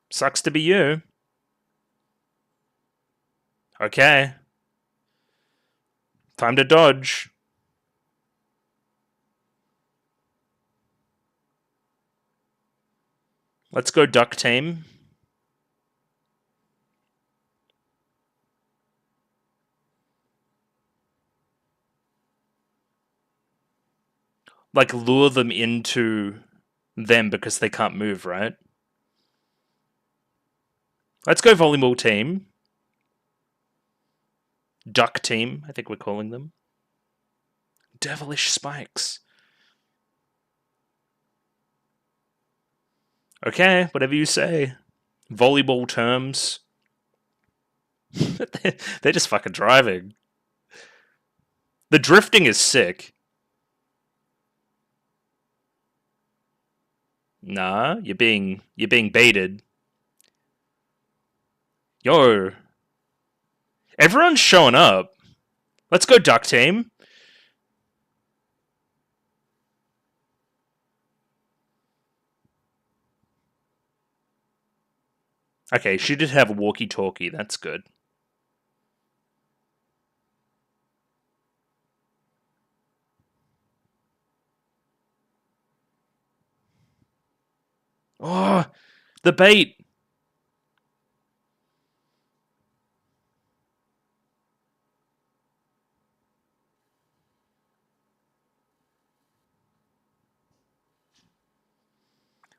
sucks to be you. Okay. Time to dodge. Let's go duck team. Like, lure them into them because they can't move, right? Let's go volleyball team. Duck team, I think we're calling them. Devilish spikes. Okay, whatever you say. Volleyball terms. They're just fucking driving. The drifting is sick. Nah, you're being baited. Yo. Everyone's showing up. Let's go duck team. Okay, she did have a walkie-talkie. That's good. Oh, the bait.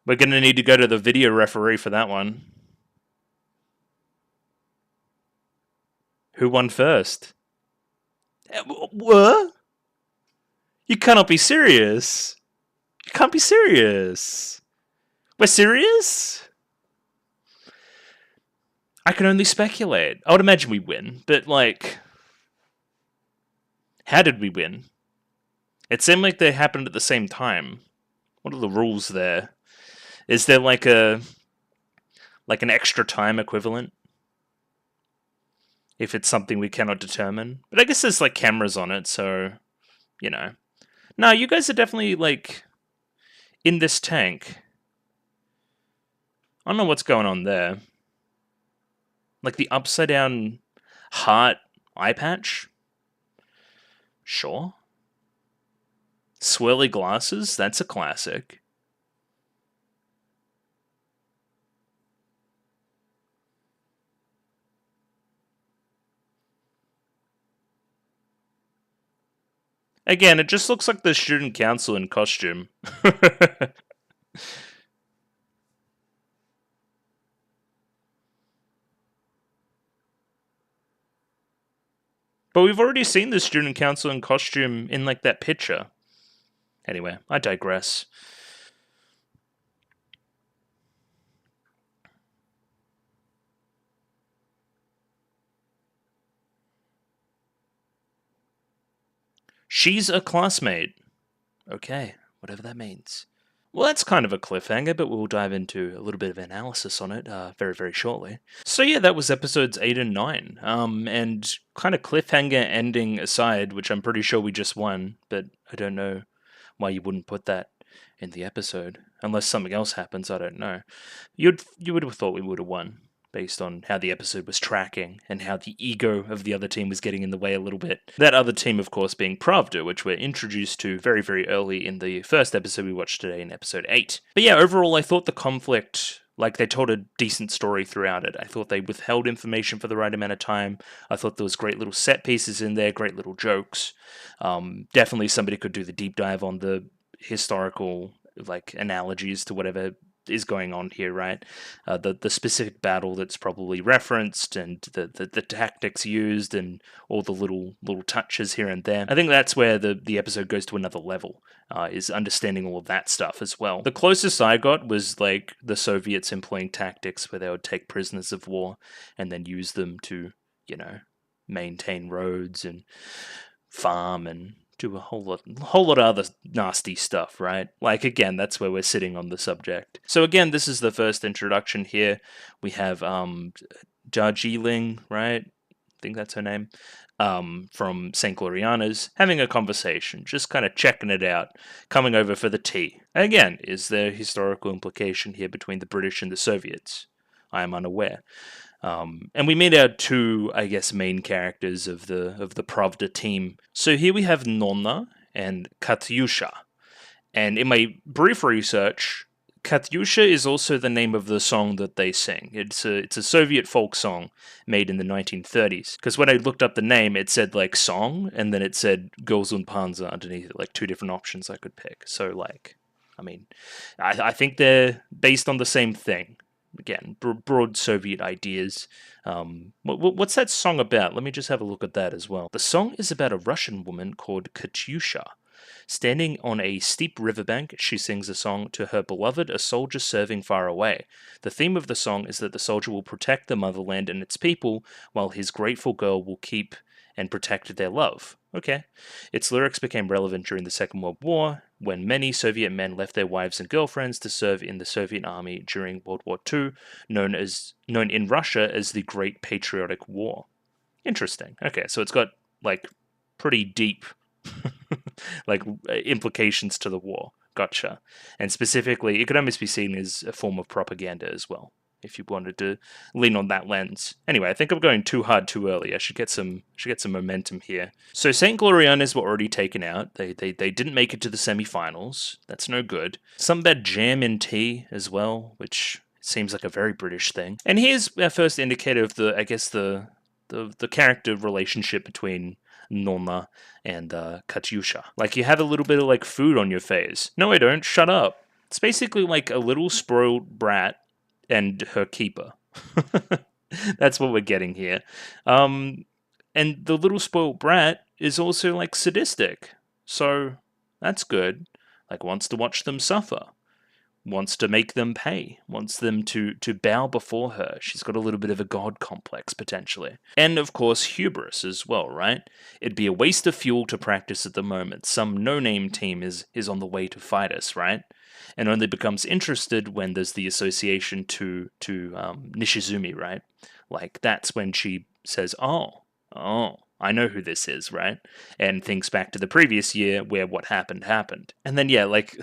We're going to need to go to the video referee for that one. Who won first? What? You cannot be serious. You can't be serious. We're serious? I can only speculate. I would imagine we win, but like, how did we win? It seemed like they happened at the same time. What are the rules there? Is there like an extra time equivalent? If it's something we cannot determine. But I guess there's like cameras on it, so you know. No, you guys are definitely like in this tank. I don't know what's going on there. Like the upside down heart eye patch? Sure. Swirly glasses? That's a classic. Again, it just looks like the student council in costume. But we've already seen the student council in costume in like that picture. Anyway, I digress. She's a classmate. Okay, whatever that means. Well, that's kind of a cliffhanger, but we'll dive into a little bit of analysis on it very, very shortly. So yeah, that was episodes 8 and 9. And kind of cliffhanger ending aside, which I'm pretty sure we just won, but I don't know why you wouldn't put that in the episode. Unless something else happens, I don't know. You would have thought we would have won, based on how the episode was tracking and how the ego of the other team was getting in the way a little bit. That other team, of course, being Pravda, which we're introduced to very, very early in the first episode we watched today in episode 8. But yeah, overall, I thought the conflict Like, they told a decent story throughout it. I thought they withheld information for the right amount of time. I thought there was great little set pieces in there, great little jokes. Definitely somebody could do the deep dive on the historical, like, analogies to whatever is going on here, right? The specific battle that's probably referenced, and the tactics used, and all the little touches here and there. I think that's where the episode goes to another level, is understanding all of that stuff as well. The closest I got was like the Soviets employing tactics where they would take prisoners of war and then use them to, you know, maintain roads and farm and do a whole lot of other nasty stuff, right? Like, again, that's where we're sitting on the subject. So again, this is the first introduction here. We have Darjeeling, right? I think that's her name. From St. Gloriana's, having a conversation, just kind of checking it out, coming over for the tea. Again, is there historical implication here between the British and the Soviets? I am unaware. And we meet our two, I guess, main characters of the Pravda team. So here we have Nonna and Katyusha. And in my brief research, Katyusha is also the name of the song that they sing. It's a Soviet folk song made in the 1930s. Because when I looked up the name, it said like song, and then it said Girls und Panzer underneath it, like two different options I could pick. So like, I mean, I think they're based on the same thing. Again, broad Soviet ideas. What's that song about? Let me just have a look at that as well. The song is about a Russian woman called Katyusha. Standing on a steep riverbank, she sings a song to her beloved, a soldier serving far away. The theme of the song is that the soldier will protect the motherland and its people, while his grateful girl will keep and protect their love. Okay. Its lyrics became relevant during the Second World War, when many Soviet men left their wives and girlfriends to serve in the Soviet army during World War II, known in Russia as the Great Patriotic War. Interesting. Okay, so it's got, like, pretty deep like implications to the war. Gotcha. And specifically, it could almost be seen as a form of propaganda as well, if you wanted to lean on that lens. Anyway, I think I'm going too hard too early. I should get some momentum here. So St. Gloriana's were already taken out. They didn't make it to the semifinals. That's no good. Some bad jam in tea as well, which seems like a very British thing. And here's our first indicator of the character relationship between Nonna and Katyusha. Like, you have a little bit of like food on your face. No, I don't. Shut up. It's basically like a little spoiled brat and her keeper. That's what we're getting here. And the little spoiled brat is also like sadistic. So that's good. Like, wants to watch them suffer. Wants to make them pay, wants them to bow before her. She's got a little bit of a god complex, potentially. And, of course, hubris as well, right? It'd be a waste of fuel to practice at the moment. Some no-name team is on the way to fight us, right? And only becomes interested when there's the association to Nishizumi, right? Like, that's when she says, oh, I know who this is, right? And thinks back to the previous year where what happened. And then, yeah, like,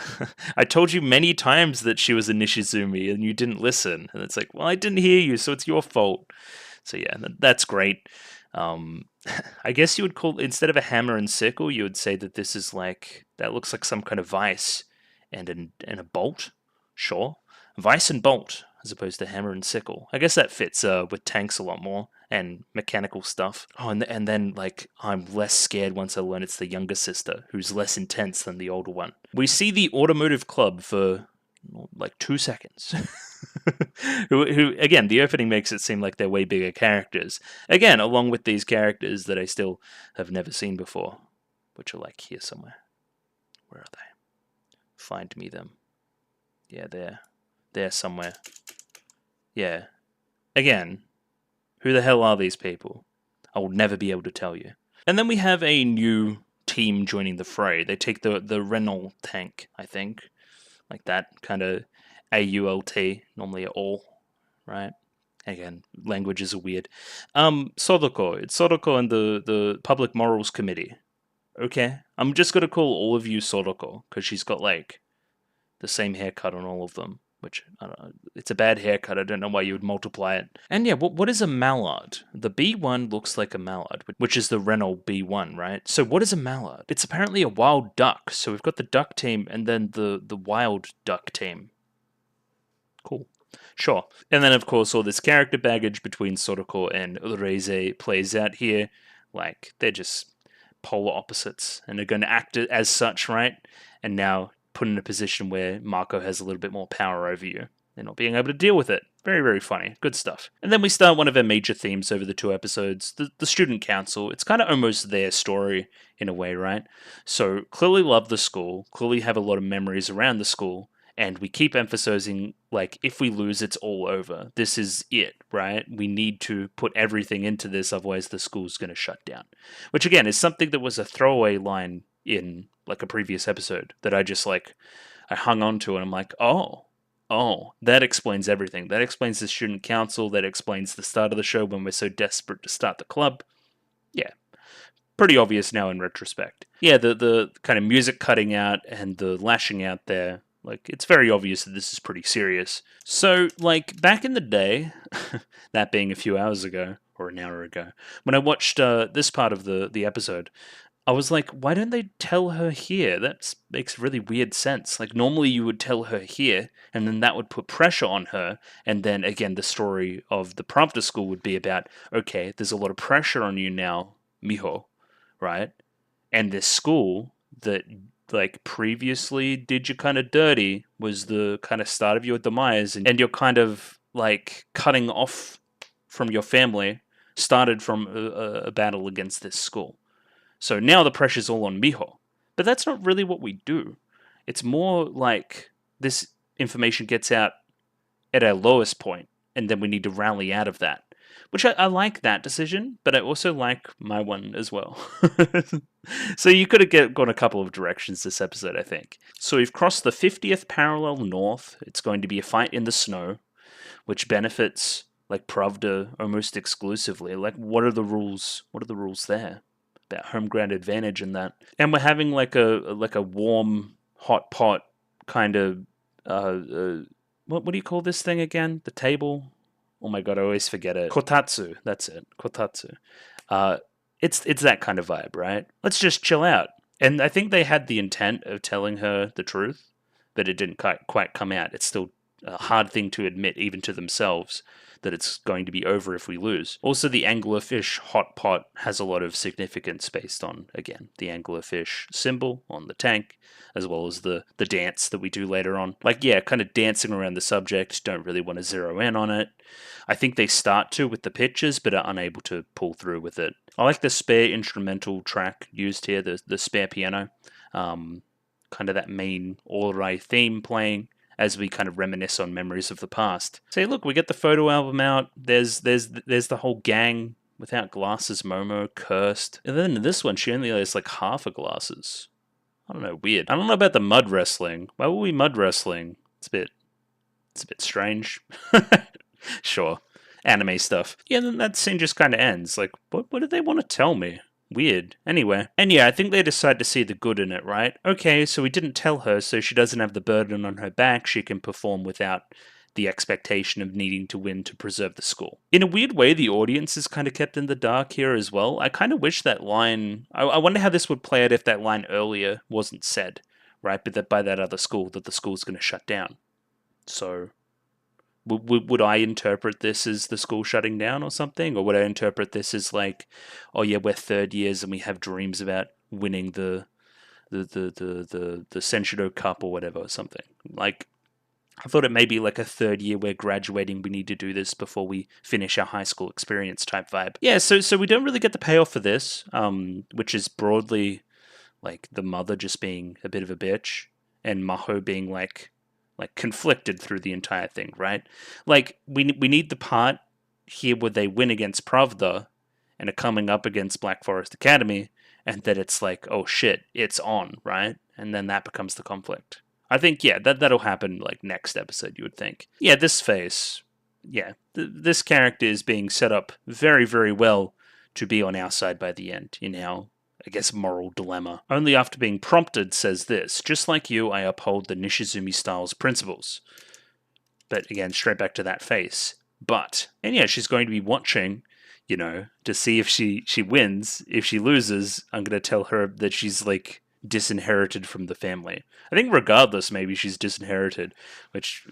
I told you many times that she was a Nishizumi and you didn't listen. And it's like, well, I didn't hear you, so it's your fault. So, yeah, that's great. I guess you would call, instead of a hammer and sickle, you would say that this is like, that looks like some kind of vice and a bolt. Sure. Vice and bolt, as opposed to hammer and sickle. I guess that fits with tanks a lot more. And mechanical stuff. Oh, and then, like, I'm less scared once I learn it's the younger sister, who's less intense than the older one. We see the automotive club for, like, 2 seconds. who, again, the opening makes it seem like they're way bigger characters. Again, along with these characters that I still have never seen before, which are, like, here somewhere. Where are they? Find me them. Yeah, they're somewhere. Yeah. Again, who the hell are these people? I will never be able to tell you. And then we have a new team joining the fray. They take the Renault tank, I think. Like that kind of AULT, normally all, right? Again, languages are weird. Sodoko. It's Sodoko and the Public Morals Committee. Okay? I'm just going to call all of you Sodoko, because she's got, like, the same haircut on all of them. Which, I don't know, it's a bad haircut, I don't know why you would multiply it. And yeah, what is a mallard? The B1 looks like a mallard, which is the Renault B1, right? So what is a mallard? It's apparently a wild duck. So we've got the duck team and then the wild duck team. Cool. Sure. And then, of course, all this character baggage between Soroko and Ureze plays out here. Like, they're just polar opposites, and they're going to act as such, right? And now put in a position where Marco has a little bit more power over you. They're not being able to deal with it. Very, very funny. Good stuff. And then we start one of our major themes over the 2 episodes, the student council. It's kind of almost their story in a way, right? So clearly love the school, clearly have a lot of memories around the school, and we keep emphasizing, like, if we lose, it's all over. This is it, right? We need to put everything into this, otherwise the school's going to shut down. Which, again, is something that was a throwaway line in, like, a previous episode that I just, like, I hung on to, and I'm like, oh, that explains everything. That explains the student council. That explains the start of the show when we're so desperate to start the club. Yeah. Pretty obvious now in retrospect. Yeah, the kind of music cutting out and the lashing out there, like, it's very obvious that this is pretty serious. So, like, back in the day, that being a few hours ago, or an hour ago, when I watched this part of the episode, I was like, why don't they tell her here? That makes really weird sense. Like, normally you would tell her here, and then that would put pressure on her, and then, again, the story of the Pravda school would be about, okay, there's a lot of pressure on you now, Miho, right? And this school that, like, previously did you kind of dirty was the kind of start of your demise, and you're kind of, like, cutting off from your family, started from a battle against this school. So now the pressure's all on Miho. But that's not really what we do. It's more like this information gets out at our lowest point, and then we need to rally out of that. Which I like that decision, but I also like my one as well. So you could have gone a couple of directions this episode, I think. So we've crossed the 50th parallel north. It's going to be a fight in the snow, which benefits, like, Pravda almost exclusively. Like, what are the rules? What are the rules there? About home ground advantage and that. And we're having like a warm, hot pot kind of what do you call this thing again? The table? Oh my god, I always forget it. Kotatsu, that's it. Kotatsu. It's that kind of vibe, right? Let's just chill out. And I think they had the intent of telling her the truth, but it didn't quite come out. It's still a hard thing to admit, even to themselves, that it's going to be over if we lose. Also, the anglerfish hot pot has a lot of significance based on, again, the anglerfish symbol on the tank, as well as the dance that we do later on. Like, yeah, kind of dancing around the subject, don't really want to zero in on it. I think they start to with the pictures, but are unable to pull through with it. I like the spare instrumental track used here, the spare piano. Kind of that main All-Rai theme playing as we kind of reminisce on memories of the past. Say, look, we get the photo album out. There's the whole gang without glasses. Momo cursed, and then in this one, she only has like half a glasses. I don't know, weird. I don't know about the mud wrestling. Why were we mud wrestling? It's a bit strange. Sure, anime stuff. Yeah, then that scene just kind of ends. Like, what did they want to tell me? Weird. Anyway. And yeah, I think they decide to see the good in it, right? Okay, so we didn't tell her, so she doesn't have the burden on her back. She can perform without the expectation of needing to win to preserve the school. In a weird way, the audience is kind of kept in the dark here as well. I kind of wish that line... I wonder how this would play out if that line earlier wasn't said, right? But that by that other school, that the school's going to shut down. So... Would I interpret this as the school shutting down or something? Or would I interpret this as like, oh yeah, we're third years and we have dreams about winning the Senshido Cup or whatever or something? Like, I thought it may be like a third year, we're graduating, we need to do this before we finish our high school experience type vibe. Yeah, so we don't really get the payoff for this, which is broadly like the mother just being a bit of a bitch and Maho being like conflicted through the entire thing, right? Like, we need the part here where they win against Pravda and are coming up against Black Forest Academy, and that it's like, oh shit, it's on, right? And then that becomes the conflict. I think, yeah, that'll happen like next episode, you would think. Yeah, this face, yeah, this character is being set up very, very well to be on our side by the end, in our, I guess, moral dilemma. Only after being prompted says this, just like you, I uphold the Nishizumi style's principles. But again, straight back to that face. But, and yeah, she's going to be watching, you know, to see if she wins. If she loses, I'm going to tell her that she's like disinherited from the family. I think regardless, maybe she's disinherited, which,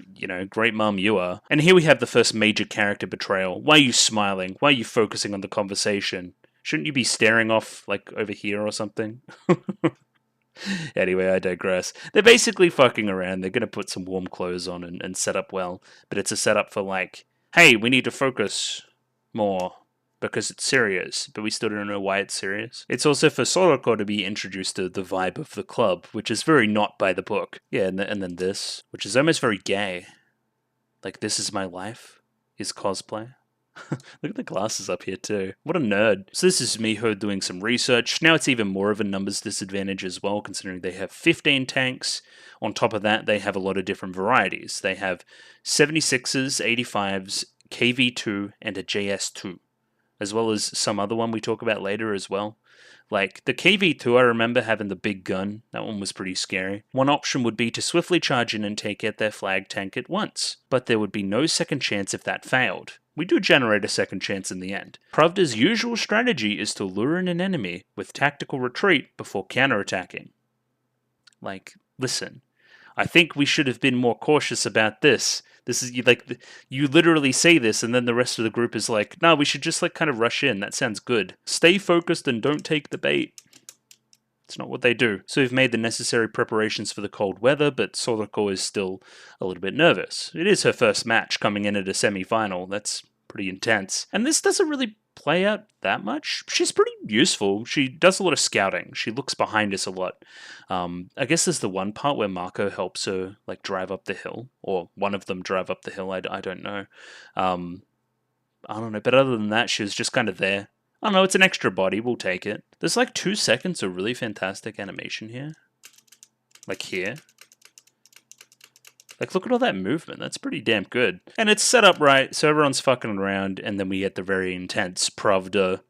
great mom you are. And here we have the first major character betrayal. Why are you smiling? Why are you focusing on the conversation? Shouldn't you be staring off, over here or something? Anyway, I digress. They're basically fucking around. They're gonna put some warm clothes on and set up well, but it's a setup for hey, we need to focus more because it's serious, but we still don't know why it's serious. It's also for Soroko to be introduced to the vibe of the club, which is very not by the book. Yeah, and then this, which is almost very gay. This is my life is cosplay. Look at the glasses up here too. What a nerd. So this is Miho doing some research. Now it's even more of a numbers disadvantage as well, considering they have 15 tanks. On top of that, they have a lot of different varieties. They have 76s, 85s, KV2, and a JS2, as well as some other one we talk about later as well. The KV2, I remember having the big gun. That one was pretty scary. One option would be to swiftly charge in and take out their flag tank at once, but there would be no second chance if that failed. We do generate a second chance in the end. Pravda's usual strategy is to lure in an enemy with tactical retreat before counterattacking. Listen, I think we should have been more cautious about this. This is you literally say this, and then the rest of the group is no, we should just kind of rush in. That sounds good. Stay focused and don't take the bait. It's not what they do. So we've made the necessary preparations for the cold weather, but Soroko is still a little bit nervous. It is her first match coming in at a semi-final. That's pretty intense. And this doesn't really play out that much. She's pretty useful. She does a lot of scouting. She looks behind us a lot. I guess there's the one part where Marco helps her drive up the hill, or one of them drive up the hill. I don't know. I don't know. But other than that, she was just kind of there. I don't know, it's an extra body, we'll take it. There's 2 seconds of really fantastic animation here. Here. Look at all that movement, that's pretty damn good. And it's set up right, so everyone's fucking around, and then we get the very intense Pravda,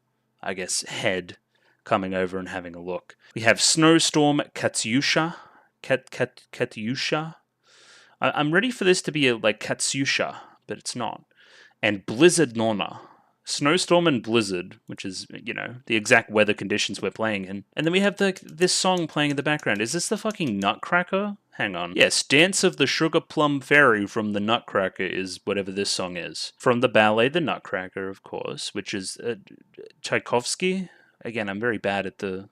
I guess, head coming over and having a look. We have Snowstorm Katyusha. Katyusha? I'm ready for this to be a, Katyusha, but it's not. And Blizzard Nona. Snowstorm and Blizzard, which is, the exact weather conditions we're playing in. And then we have this song playing in the background. Is this the fucking Nutcracker? Hang on. Yes, Dance of the Sugar Plum Fairy from the Nutcracker is whatever this song is. From the ballet The Nutcracker, of course, which is Tchaikovsky. Again, I'm very bad at the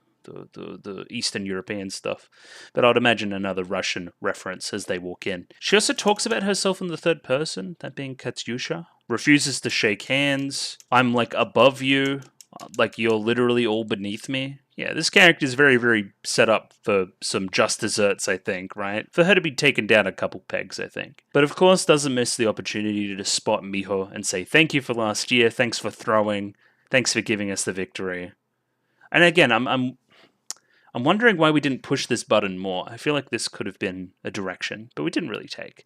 Eastern European stuff, but I'd imagine another Russian reference as they walk in. She also talks about herself in the third person, that being Katyusha. Refuses to shake hands. I'm above you, you're literally all beneath me. Yeah, this character is very, very set up for some just desserts, I think, right? For her to be taken down a couple pegs, I think. But of course, doesn't miss the opportunity to spot Miho and say, thank you for last year, thanks for throwing, thanks for giving us the victory. And again, I'm wondering why we didn't push this button more. I feel like this could have been a direction, but we didn't really take.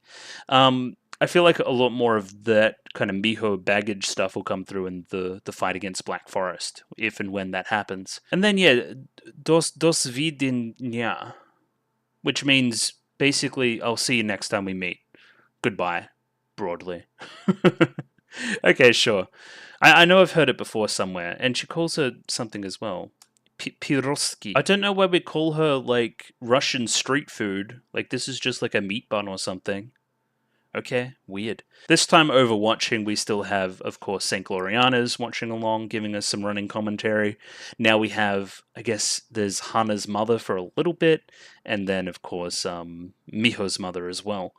I feel like a lot more of that kind of Miho baggage stuff will come through in the fight against Black Forest, if and when that happens. And then, yeah, dos vidinha, which means basically, I'll see you next time we meet. Goodbye, broadly. Okay, sure. I know I've heard it before somewhere, and she calls her something as well. Piroski. I don't know why we call her, Russian street food. This is just a meat bun or something. Okay, weird. This time over watching, we still have, of course, St. Gloriana's watching along, giving us some running commentary. Now we have, I guess, there's Hana's mother for a little bit, and then, of course, Miho's mother as well.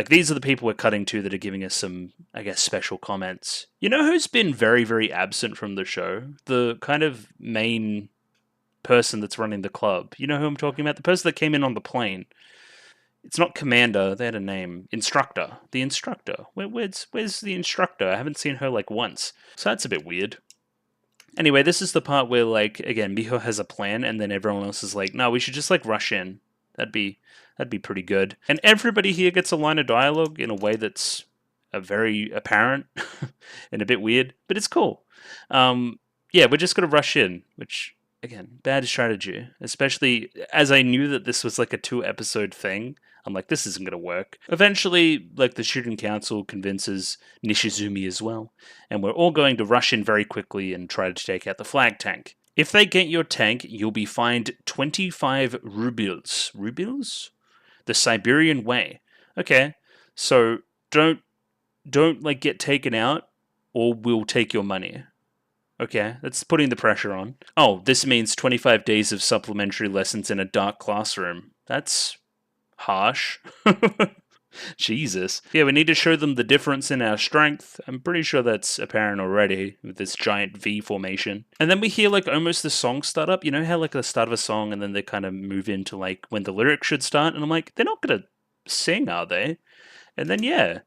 These are the people we're cutting to that are giving us some, I guess, special comments. You know who's been very, very absent from the show? The kind of main person that's running the club. You know who I'm talking about? The person that came in on the plane. It's not Commander, they had a name. Instructor. The instructor. Where's the instructor? I haven't seen her once. So that's a bit weird. Anyway, this is the part where again, Miho has a plan and then everyone else is no, we should just rush in. That'd be pretty good. And everybody here gets a line of dialogue in a way that's very apparent and a bit weird, but it's cool. Yeah, we're just gonna rush in, which again, bad strategy, especially as I knew that this was a 2-episode thing. I'm this isn't going to work. Eventually, the student council convinces Nishizumi as well, and we're all going to rush in very quickly and try to take out the flag tank. If they get your tank, you'll be fined 25 rubles. Rubles? The Siberian way. Okay, so don't like get taken out, or we'll take your money. Okay, that's putting the pressure on. Oh, this means 25 days of supplementary lessons in a dark classroom. That's harsh. Jesus. Yeah, we need to show them the difference in our strength. I'm pretty sure that's apparent already with this giant V formation. And then we hear like almost the song start up. You know how like the start of a song and then they kind of move into like when the lyrics should start? And I'm like, they're not going to sing, are they? And then, yeah,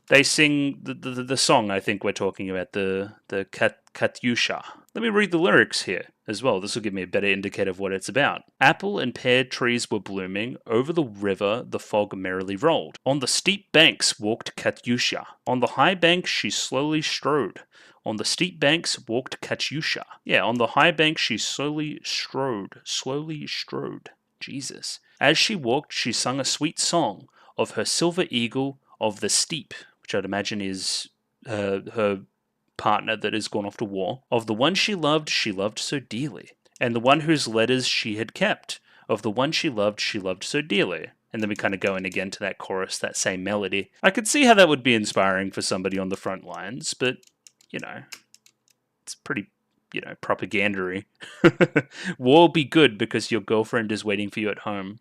they sing the song I think we're talking about, the Katyusha. Let me read the lyrics here as well. This will give me a better indicator of what it's about. Apple and pear trees were blooming. Over the river the fog merrily rolled. On the steep banks walked Katyusha. On the high banks she slowly strode. On the steep banks walked Katyusha. Yeah, on the high banks she slowly strode. Slowly strode. Jesus. As she walked, she sung a sweet song of her silver eagle of the steep, which I'd imagine is her partner that has gone off to war, of the one she loved so dearly, and the one whose letters she had kept, of the one she loved so dearly. And then we kind of go in again to that chorus, that same melody. I could see how that would be inspiring for somebody on the front lines, but, you know, it's pretty, propagandary. War will be good because your girlfriend is waiting for you at home.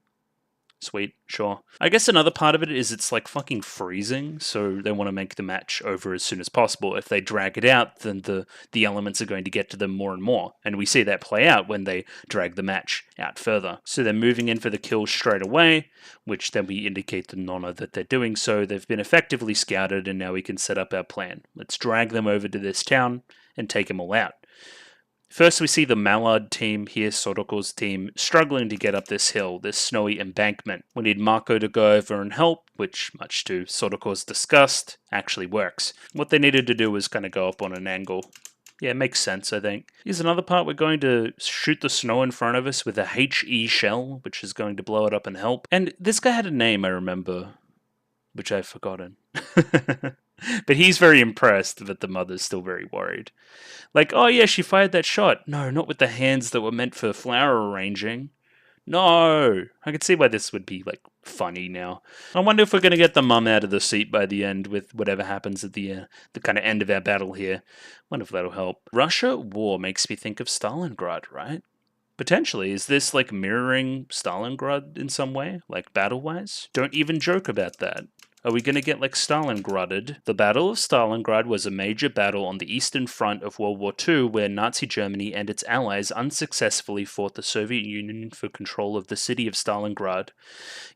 Sweet, sure. I guess another part of it is it's like fucking freezing, so they want to make the match over as soon as possible. If they drag it out, then the elements are going to get to them more and more, and we see that play out when they drag the match out further. So they're moving in for the kill straight away, which then we indicate to Nonna that they're doing so. They've been effectively scouted, and now we can set up our plan. Let's drag them over to this town and take them all out. First, we see the Mallard team here, Sodoko's team, struggling to get up this hill, this snowy embankment. We need Marco to go over and help, which, much to Sodoko's disgust, actually works. What they needed to do was kind of go up on an angle. Yeah, it makes sense, I think. Here's another part. We're going to shoot the snow in front of us with a HE shell, which is going to blow it up and help. And this guy had a name, I remember, which I've forgotten. But he's very impressed, but the mother's still very worried. Like, oh yeah, she fired that shot. No, not with the hands that were meant for flower arranging. No! I can see why this would be, like, funny now. I wonder if we're going to get the mum out of the seat by the end with whatever happens at the kind of end of our battle here. Wonder if that'll help. Russia war makes me think of Stalingrad, right? Potentially. Is this, like, mirroring Stalingrad in some way? Like, battle-wise? Don't even joke about that. Are we going to get like Stalingraded? The Battle of Stalingrad was a major battle on the Eastern Front of World War II where Nazi Germany and its allies unsuccessfully fought the Soviet Union for control of the city of Stalingrad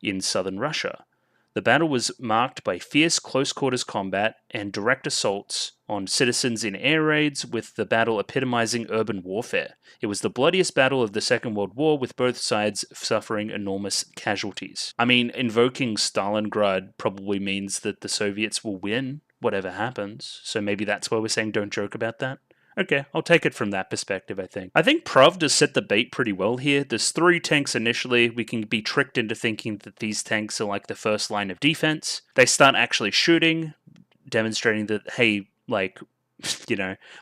in southern Russia. The battle was marked by fierce close-quarters combat and direct assaults on citizens in air raids, with the battle epitomizing urban warfare. It was the bloodiest battle of the Second World War, with both sides suffering enormous casualties. I mean, invoking Stalingrad probably means that the Soviets will win, whatever happens, so maybe that's why we're saying don't joke about that. Okay, I'll take it from that perspective, I think. I think Prov does set the bait pretty well here. There's 3 tanks initially. We can be tricked into thinking that these tanks are like the first line of defense. They start actually shooting, demonstrating that, hey, like,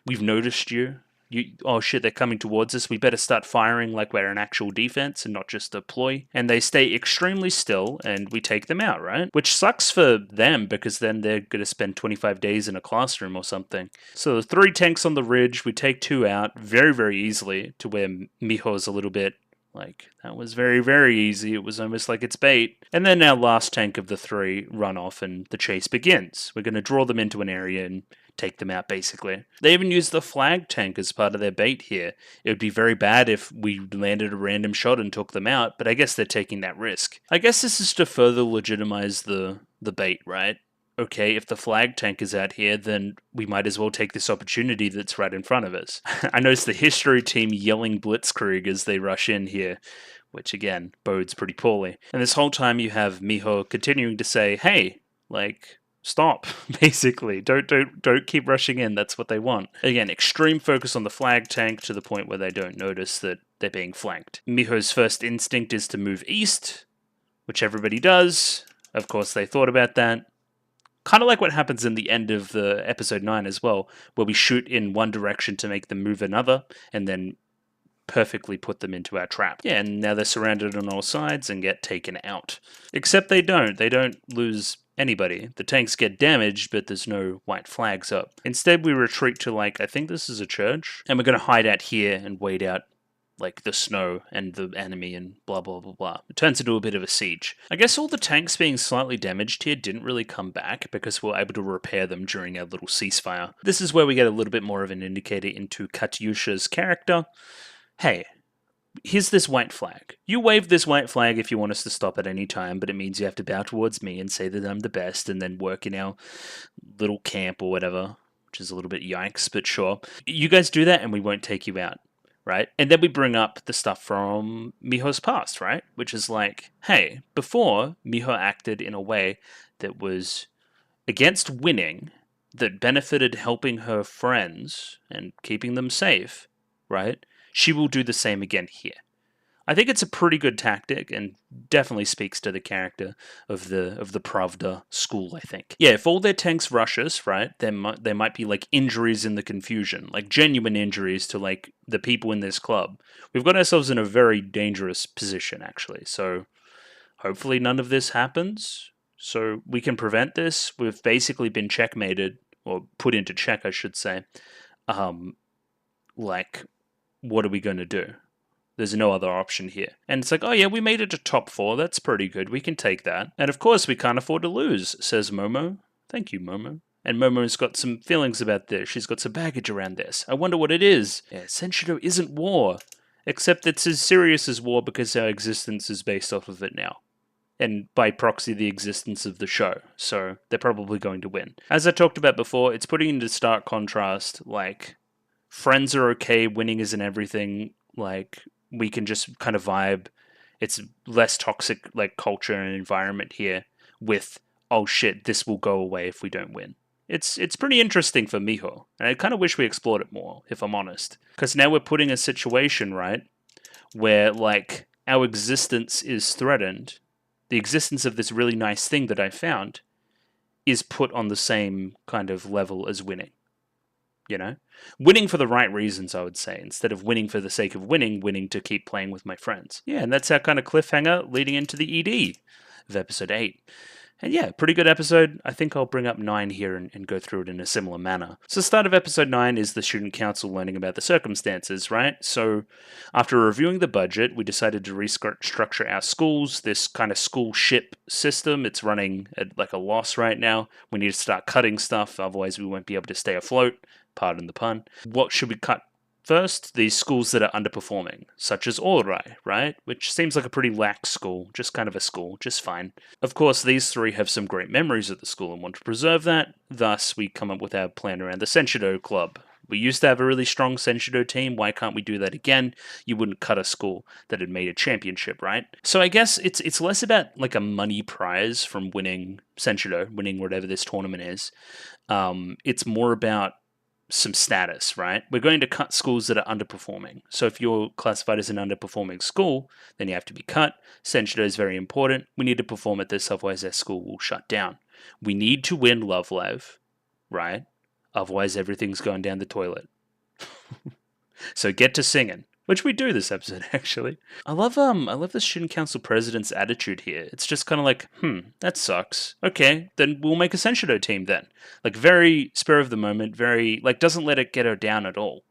we've noticed you. Oh shit, they're coming towards us. We better start firing like we're an actual defense and not just a ploy. And they stay extremely still and we take them out, right? Which sucks for them because then they're going to spend 25 days in a classroom or something. So the 3 tanks on the ridge, we take 2 out very, very easily to where Miho's a little bit like, that was very, very easy. It was almost like it's bait. And then our last tank of the 3 run off and the chase begins. We're going to draw them into an area and take them out, basically. They even use the flag tank as part of their bait here. It would be very bad if we landed a random shot and took them out, but I guess they're taking that risk. I guess this is to further legitimize the bait, right? Okay, if the flag tank is out here, then we might as well take this opportunity that's right in front of us. I noticed the history team yelling blitzkrieg as they rush in here, which again, bodes pretty poorly. And this whole time you have Miho continuing to say, hey, like, stop, basically. Don't keep rushing in. That's what they want. Again, extreme focus on the flag tank to the point where they don't notice that they're being flanked. Miho's first instinct is to move east, which everybody does. Of course, they thought about that. Kind of like what happens in the end of the episode 9 as well, where we shoot in one direction to make them move another, and then perfectly put them into our trap. Yeah, and now they're surrounded on all sides and get taken out. Except they don't. They don't lose anybody. The tanks get damaged, but there's no white flags up. Instead, we retreat to, like, I think this is a church, and we're going to hide out here and wait out, like, the snow and the enemy and blah, blah, blah, blah. It turns into a bit of a siege. I guess all the tanks being slightly damaged here didn't really come back because we were able to repair them during our little ceasefire. This is where we get a little bit more of an indicator into Katyusha's character. Hey, here's this white flag. You wave this white flag if you want us to stop at any time, but it means you have to bow towards me and say that I'm the best and then work in our little camp or whatever, which is a little bit yikes, but sure. You guys do that and we won't take you out. Right? And then we bring up the stuff from Miho's past, right? Which is like, hey, before Miho acted in a way that was against winning, that benefited helping her friends and keeping them safe, right? She will do the same again here. I think it's a pretty good tactic and definitely speaks to the character of the Pravda school, I think. Yeah, if all their tanks rush us, right, there might be like injuries in the confusion, like genuine injuries to like the people in this club. We've got ourselves in a very dangerous position, actually. So hopefully none of this happens. So we can prevent this. We've basically been checkmated, or put into check, I should say. Like, what are we going to do? There's no other option here. And it's like, oh yeah, we made it to top 4. That's pretty good. We can take that. And of course, we can't afford to lose, says Momo. Thank you, Momo. And Momo's got some feelings about this. She's got some baggage around this. I wonder what it is. Yeah, Senshido isn't war. Except it's as serious as war because our existence is based off of it now. And by proxy, the existence of the show. So they're probably going to win. As I talked about before, it's putting into stark contrast, like, friends are okay, winning isn't everything, like, we can just kind of vibe. It's less toxic, like, culture and environment here with, oh shit, this will go away if we don't win. It's pretty interesting for Miho, and I kind of wish we explored it more, if I'm honest. Because now we're putting a situation, right, where, like, our existence is threatened. The existence of this really nice thing that I found is put on the same kind of level as winning. You know? Winning for the right reasons, I would say, instead of winning for the sake of winning, winning to keep playing with my friends. Yeah, and that's our kind of cliffhanger leading into the ED of episode 8. And yeah, pretty good episode. I think I'll bring up 9 here and go through it in a similar manner. So the start of episode 9 is the student council learning about the circumstances, right? So after reviewing the budget, we decided to restructure our schools, this kind of school ship system. It's running at like a loss right now. We need to start cutting stuff, otherwise we won't be able to stay afloat. Pardon the pun. What should we cut first? These schools that are underperforming, such as Orai, right? Which seems like a pretty lax school, just kind of a school, just fine. Of course, these 3 have some great memories at the school and want to preserve that. Thus, we come up with our plan around the Senshido Club. We used to have a really strong Senshido team. Why can't we do that again? You wouldn't cut a school that had made a championship, right? So I guess it's less about like a money prize from winning Senshido, winning whatever this tournament is. It's more about some status, right? We're going to cut schools that are underperforming. So if you're classified as an underperforming school, then you have to be cut. Senshido is very important. We need to perform at this, otherwise our school will shut down. We need to win Love Live, right? Otherwise everything's going down the toilet. So get to singing. Which we do this episode, actually. I love the student council president's attitude here. It's just kind of like, that sucks. Okay, then we'll make a Senshido team then. Like, very spur of the moment, very, like, doesn't let it get her down at all.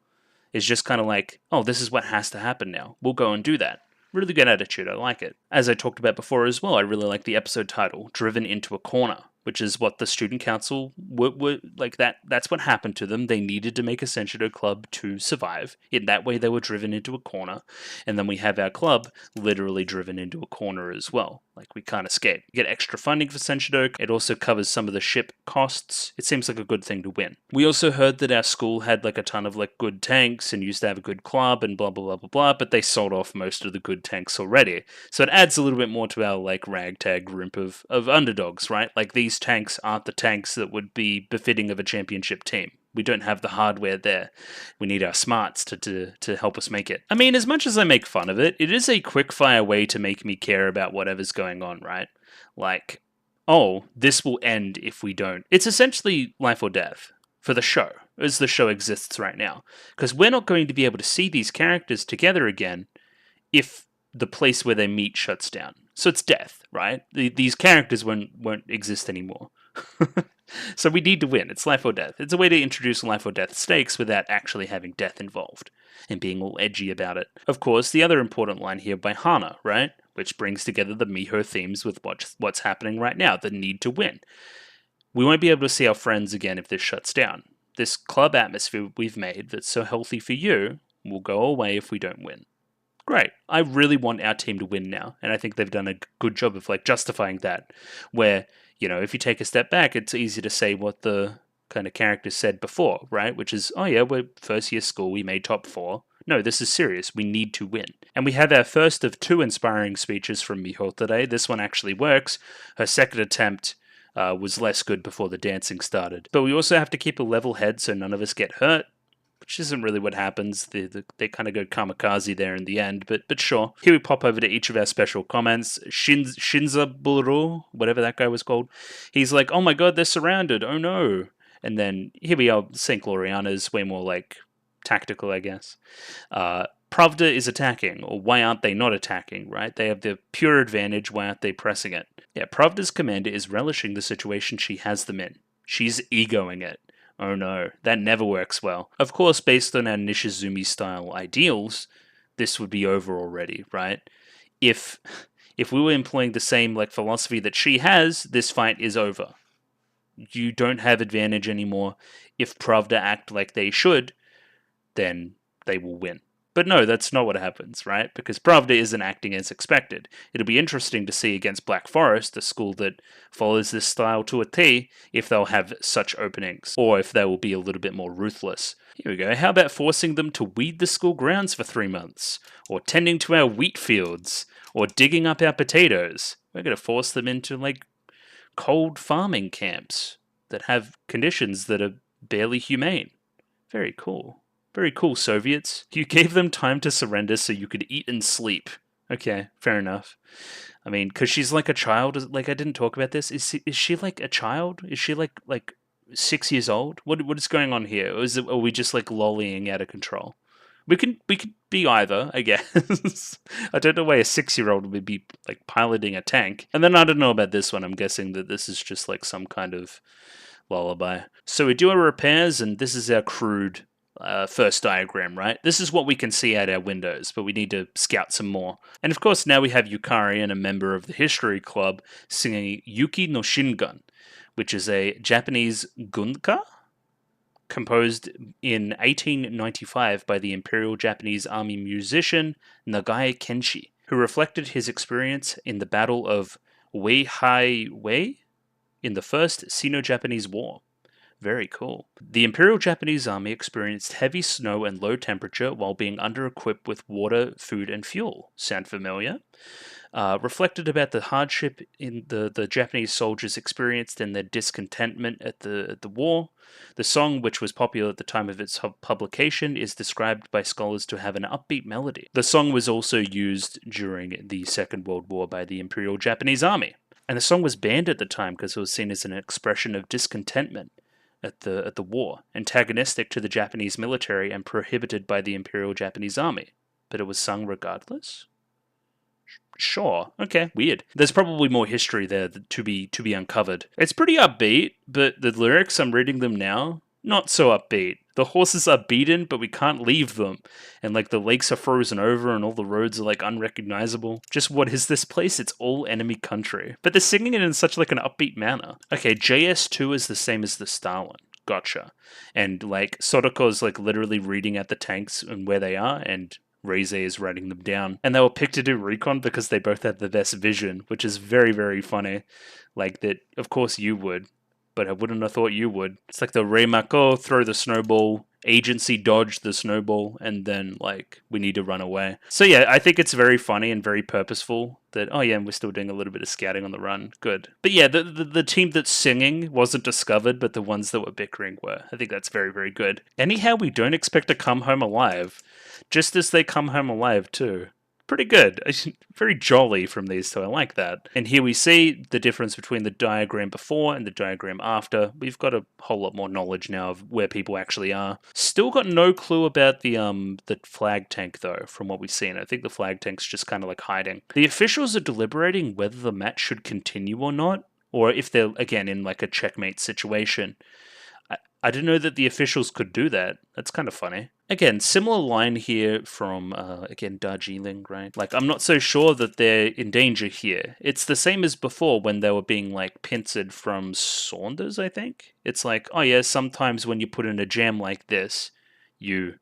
It's just kind of like, oh, this is what has to happen now. We'll go and do that. Really good attitude, I like it. As I talked about before as well, I really like the episode title, Driven into a Corner, which is what the student council were like that's what happened to them. They needed to make a Senshido club to survive. In that way, they were driven into a corner. And then we have our club literally driven into a corner as well. Like, we can't escape. We get extra funding for Senshido. It also covers some of the ship costs. It seems like a good thing to win. We also heard that our school had like a ton of like good tanks and used to have a good club and blah, blah, blah, blah, blah, but they sold off most of the good tanks already. So it adds a little bit more to our like ragtag group of underdogs, right? Like, these tanks aren't the tanks that would be befitting of a championship team. We don't have the hardware there. We need our smarts to help us make it. I mean, as much as I make fun of it, it is a quick-fire way to make me care about whatever's going on, right? Like, oh, this will end if we don't. It's essentially life or death for the show. as the show exists right now. Because we're not going to be able to see these characters together again if the place where they meet shuts down. So it's death, right? These characters won't exist anymore. So we need to win. It's life or death. It's a way to introduce life or death stakes without actually having death involved and being all edgy about it. Of course, the other important line here by Hana, right? Which brings together the Miho themes with what's happening right now, the need to win. We won't be able to see our friends again if this shuts down. This club atmosphere we've made that's so healthy for you will go away if we don't win. Great. I really want our team to win now, and I think they've done a good job of justifying that. Where, if you take a step back, it's easy to say what the kind of characters said before, right? Which is, oh yeah, we're first year school, we made top 4. No, this is serious. We need to win. And we have our first of 2 inspiring speeches from Miho today. This one actually works. Her second attempt was less good before the dancing started. But we also have to keep a level head so none of us get hurt, which isn't really what happens. They kind of go kamikaze there in the end, but sure. Here we pop over to each of our special comments. Shinzaburo, whatever that guy was called, he's like, oh my god, they're surrounded, oh no. And then here we are, St. Gloriana's way more tactical, I guess. Pravda is attacking, or why aren't they not attacking, right? They have the pure advantage, why aren't they pressing it? Yeah, Pravda's commander is relishing the situation she has them in. She's egoing it. Oh no, that never works well. Of course, based on our Nishizumi-style ideals, this would be over already, right? If we were employing the same philosophy that she has, this fight is over. You don't have advantage anymore. If Pravda act like they should, then they will win. But no, that's not what happens, right? Because Pravda isn't acting as expected. It'll be interesting to see against Black Forest, a school that follows this style to a T, if they'll have such openings, or if they will be a little bit more ruthless. Here we go. How about forcing them to weed the school grounds for 3 months? Or tending to our wheat fields? Or digging up our potatoes? We're going to force them into, cold farming camps that have conditions that are barely humane. Very cool. Very cool, Soviets. You gave them time to surrender so you could eat and sleep. Okay, fair enough. I mean, because she's like a child. I didn't talk about this. Is she like a child? Is she like 6 years old? What is going on here? Or are we just lollying out of control? We could be either, I guess. I don't know why a 6-year-old would be piloting a tank. And then I don't know about this one. I'm guessing that this is just some kind of lullaby. So we do our repairs, and this is our crude first diagram, right? This is what we can see at our windows, but we need to scout some more. And of course, now we have Yukari and a member of the History Club singing Yuki no Shingun, which is a Japanese gunka composed in 1895 by the Imperial Japanese Army musician Nagai Kenshi, who reflected his experience in the Battle of Weihai in the First Sino-Japanese War. Very cool. The Imperial Japanese Army experienced heavy snow and low temperature while being under-equipped with water, food, and fuel. Sound familiar? Reflected about the hardship in the Japanese soldiers experienced and their discontentment at the war. The song, which was popular at the time of its publication, is described by scholars to have an upbeat melody. The song was also used during the Second World War by the Imperial Japanese Army. And the song was banned at the time because it was seen as an expression of discontentment at the war, antagonistic to the Japanese military and prohibited by the Imperial Japanese Army. But it was sung regardless? Sure. Okay. Weird. There's probably more history there to be uncovered. It's pretty upbeat, but the lyrics, I'm reading them now, not so upbeat. The horses are beaten, but we can't leave them. And the lakes are frozen over and all the roads are unrecognizable. Just what is this place? It's all enemy country. But they're singing it in such an upbeat manner. Okay, JS2 is the same as the Stalin. Gotcha. And Sotoko's literally reading at the tanks and where they are, and Reize is writing them down. And they were picked to do recon because they both had the best vision, which is very, very funny. That, of course you would, but I wouldn't have thought you would. It's the Reimako, throw the snowball, agency dodge the snowball, and then, we need to run away. So yeah, I think it's very funny and very purposeful that, oh yeah, we're still doing a little bit of scouting on the run. Good. But yeah, the team that's singing wasn't discovered, but the ones that were bickering were. I think that's very, very good. Anyhow, we don't expect to come home alive. Just as they come home alive, too. pretty good. Very jolly from these two. I like that. And here we see the difference between the diagram before and the diagram after. We've got a whole lot more knowledge now of where people actually are. Still got no clue about the flag tank though, from what we've seen. I think the flag tank's just kind of like hiding. The officials are deliberating whether the match should continue or not, or if they're again in like a checkmate situation. I didn't know that the officials could do that. That's kind of funny. Again, similar line here from, again, Darjeeling, right? Like, I'm not so sure that they're in danger here. It's the same as before when they were being, like, pincered from Saunders, I think. It's like, oh yeah, sometimes when you put in a jam like this, you...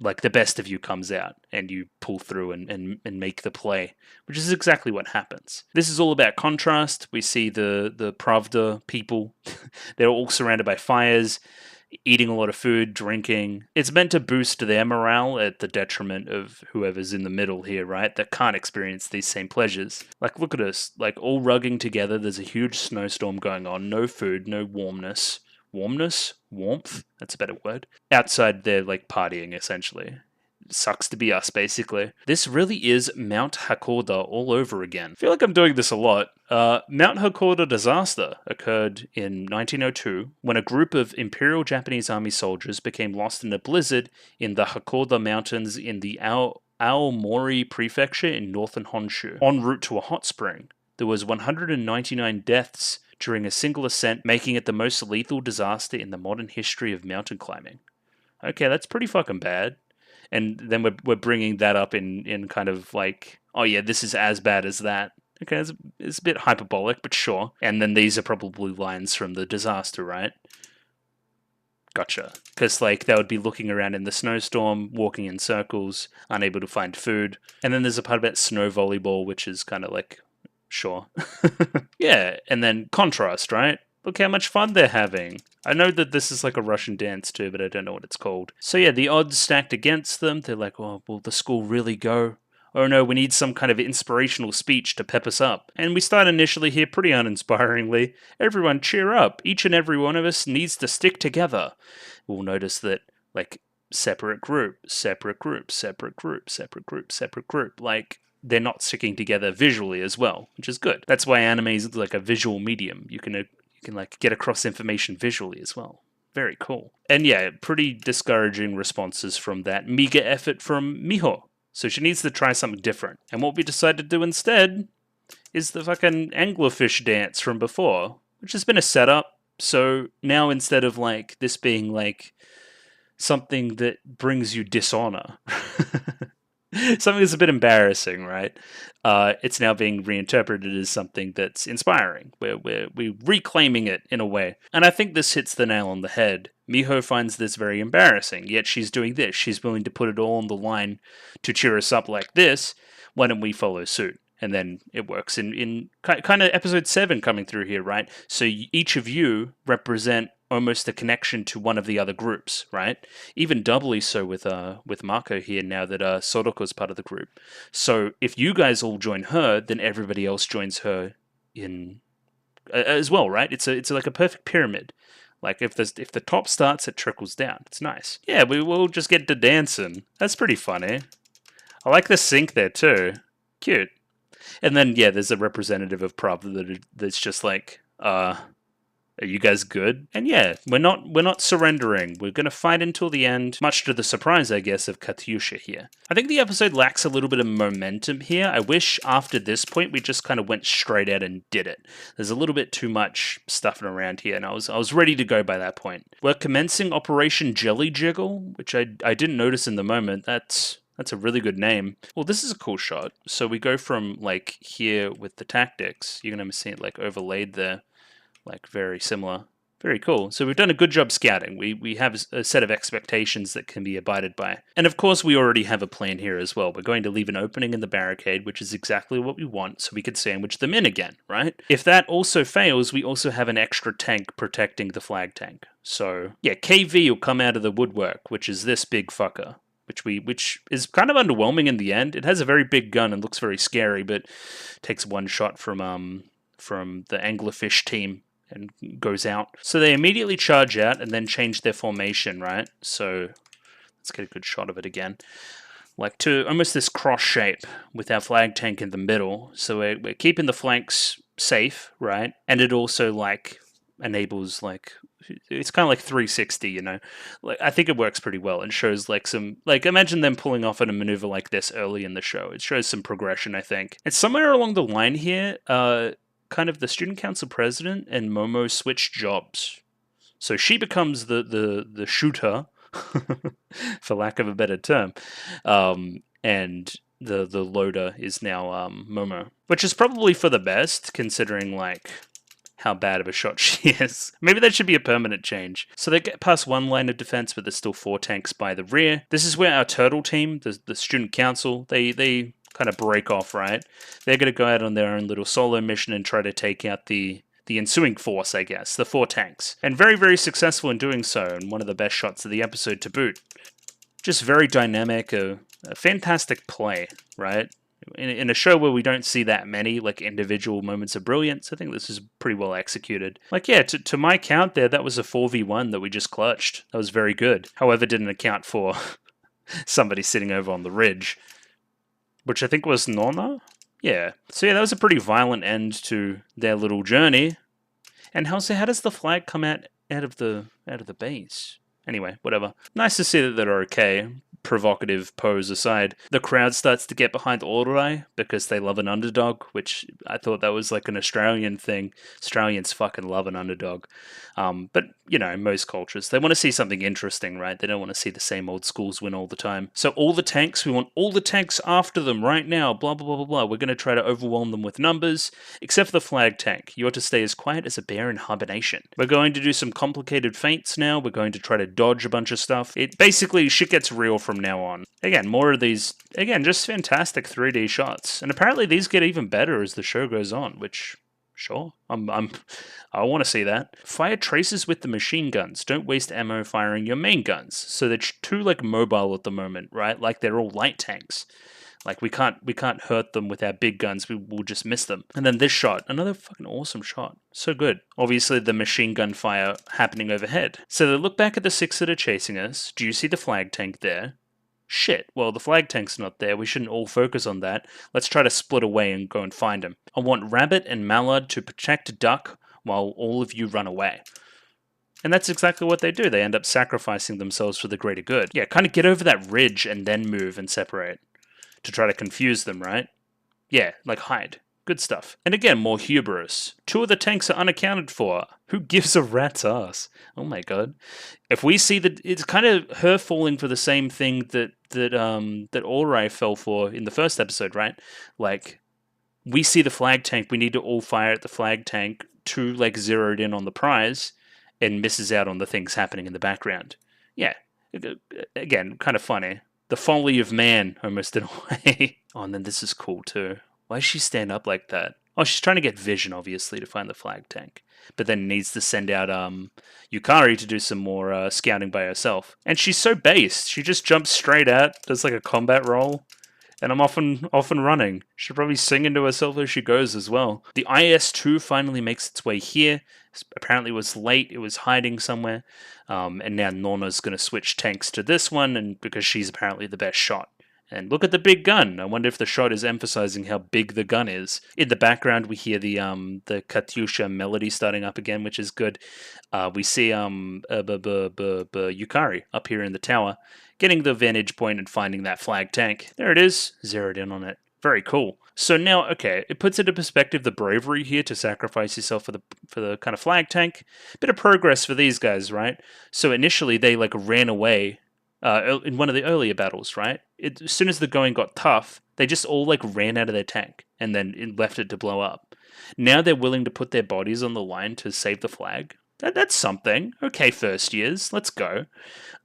like the best of you comes out and you pull through and make the play, which is exactly what happens. This is all about contrast. We see the Pravda people. They're all surrounded by fires, eating a lot of food, drinking. It's meant to boost their morale at the detriment of whoever's in the middle here, right? That can't experience these same pleasures. Like, look at us, like all rugging together. There's a huge snowstorm going on, no food, no warmness. Warmth, that's a better word. Outside, they're like partying essentially. Sucks to be us, basically. This really is Mount Hakoda all over again. I feel like I'm doing this a lot. Mount Hakoda disaster occurred in 1902 when a group of Imperial Japanese Army soldiers became lost in a blizzard in the Hakoda Mountains in the Aomori Prefecture in northern Honshu, en route to a hot spring. There was 199 deaths during a single ascent, making it the most lethal disaster in the modern history of mountain climbing. Okay, that's pretty fucking bad. And then we're bringing that up in kind of like, oh yeah, this is as bad as that. Okay, it's a bit hyperbolic, but sure. And then these are probably lines from the disaster, right? Gotcha. Because like they would be looking around in the snowstorm, walking in circles, unable to find food. And then there's a part about snow volleyball, which is kind of like, sure. Yeah, and then contrast, right? Look how much fun they're having. I know that this is like a Russian dance too, but I don't know what it's called. So yeah, the odds stacked against them. They're like, oh, will the school really go? Oh no, we need some kind of inspirational speech to pep us up. And we start initially here pretty uninspiringly. Everyone cheer up. Each and every one of us needs to stick together. We'll notice that, like, separate group, separate group, separate group, separate group, separate group. Like, they're not sticking together visually as well, which is good. That's why anime is like a visual medium. You can like get across information visually as well. Very cool. And yeah, pretty discouraging responses from that meager effort from Miho. So she needs to try something different. And what we decide to do instead is the fucking anglerfish dance from before, which has been a setup. So now instead of like this being like something that brings you dishonor, something that's a bit embarrassing, right? It's now being reinterpreted as something that's inspiring. We're reclaiming it in a way. And I think this hits the nail on the head. Miho finds this very embarrassing, yet she's doing this. She's willing to put it all on the line to cheer us up like this. Why don't we follow suit? And then it works in kind of episode 7 coming through here, right? So each of you represent almost a connection to one of the other groups, right? Even doubly so with Mako here now that Sodoko's part of the group. So if you guys all join her, then everybody else joins her in as well, right? It's like a perfect pyramid. Like if the top starts, it trickles down. It's nice. Yeah, we will just get to dancing. That's pretty funny. I like the sync there too. Cute. And then yeah, there's a representative of Pravda that's just like, are you guys good? And yeah, we're not surrendering. We're gonna fight until the end, much to the surprise, I guess, of Katyusha here. I think the episode lacks a little bit of momentum here. I wish after this point we just kind of went straight out and did it. There's a little bit too much stuffing around here, and I was ready to go by that point. We're commencing Operation Jelly Jiggle, which I didn't notice in the moment. That's a really good name. Well, this is a cool shot. So we go from like here with the tactics. You're gonna see it like overlaid there. Like very similar. Very cool. So we've done a good job scouting. We have a set of expectations that can be abided by. And of course we already have a plan here as well. We're going to leave an opening in the barricade, which is exactly what we want, so we could sandwich them in again, right? If that also fails, we also have an extra tank protecting the flag tank. So yeah, KV will come out of the woodwork, which is this big fucker. Which is kind of underwhelming in the end. It has a very big gun and looks very scary, but takes one shot from the anglerfish team and goes out. So they immediately charge out and then change their formation, right? So let's get a good shot of it again. like to almost this cross shape with our flag tank in the middle. So we're keeping the flanks safe, right? And it also like enables like it's kind of like 360, you know. Like I think it works pretty well and shows like some like imagine them pulling off in a maneuver like this early in the show. It shows some progression, I think. And somewhere along the line here, kind of the student council president and Momo switch jobs. So she becomes the shooter, for lack of a better term, and the loader is now Momo, which is probably for the best considering like how bad of a shot she is. Maybe that should be a permanent change. So they get past one line of defense, but there's still 4 tanks by the rear. This is where our turtle team, the student council, they kind of break off, right? They're going to go out on their own little solo mission and try to take out the ensuing force, I guess, the 4 tanks. And very, very successful in doing so, and one of the best shots of the episode to boot. Just very dynamic, a fantastic play, right? In a show where we don't see that many like individual moments of brilliance, I think this is pretty well executed. Like, yeah, to my count there, that was a 4v1 that we just clutched. That was very good. However, didn't account for somebody sitting over on the ridge, which I think was Nonna? Yeah. So yeah, that was a pretty violent end to their little journey. And how does the flag come out of the base? Anyway, whatever. Nice to see that they're okay. Provocative pose aside, the crowd starts to get behind Aurai because they love an underdog, which I thought that was like an Australian thing. Australians fucking love an underdog. But, you know, most cultures, they want to see something interesting, right? They don't want to see the same old schools win all the time. So all the tanks, we want all the tanks after them right now, blah, blah, blah, blah, blah. We're going to try to overwhelm them with numbers, except for the flag tank. You ought to stay as quiet as a bear in hibernation. We're going to do some complicated feints now. We're going to try to dodge a bunch of stuff. It basically, shit gets real from now on. Again, more of these, again, just fantastic 3D shots. And apparently these get even better as the show goes on, which, sure, I want to see that. Fire traces with the machine guns. Don't waste ammo firing your main guns. So they're too, like, mobile at the moment, right? Like, they're all light tanks. Like, we can't hurt them with our big guns. We'll just miss them. And then this shot, another fucking awesome shot. So good. Obviously, the machine gun fire happening overhead. So they look back at the 6 that are chasing us. Do you see the flag tank there? Shit, well, the flag tank's not there. We shouldn't all focus on that. Let's try to split away and go and find him. I want Rabbit and Mallard to protect Duck while all of you run away. And that's exactly what they do. They end up sacrificing themselves for the greater good. Yeah, kind of get over that ridge and then move and separate. To try to confuse them, right? Yeah, like hide. Good stuff. And again, more hubris. 2 of the tanks are unaccounted for. Who gives a rat's ass? Oh my god. If we see that, it's kind of her falling for the same thing that Aurai fell for in the first episode, right? Like, we see the flag tank, we need to all fire at the flag tank to, like, zeroed in on the prize, and misses out on the things happening in the background. Yeah. Again, kind of funny. The folly of man, almost in a way. Oh, and then this is cool too. Why does she stand up like that? Oh, she's trying to get vision, obviously, to find the flag tank. But then needs to send out Yukari to do some more scouting by herself. And she's so based. She just jumps straight out, does like a combat roll. And I'm often running. She'll probably sing into herself as she goes as well. The IS-2 finally makes its way here. Apparently it was late, it was hiding somewhere. And now Norna's going to switch tanks to this one, and because she's apparently the best shot. And look at the big gun. I wonder if the shot is emphasizing how big the gun is. In the background, we hear the Katyusha melody starting up again, which is good. We see Yukari up here in the tower, getting the vantage point and finding that flag tank. There it is, zeroed in on it. Very cool. So now, okay, it puts into perspective the bravery here to sacrifice yourself for the kind of flag tank. Bit of progress for these guys, right? So initially they like ran away in one of the earlier battles, right? As soon as the going got tough, they just all like ran out of their tank and then left it to blow up. Now they're willing to put their bodies on the line to save the flag. That's something. Okay, first years, let's go.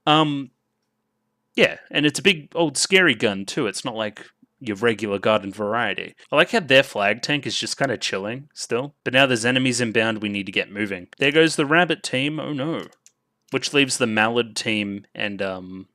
Yeah, and it's a big old scary gun too. It's not like your regular garden variety. I like how their flag tank is just kind of chilling still. But now there's enemies inbound, we need to get moving. There goes the rabbit team, oh no. Which leaves the mallard team and the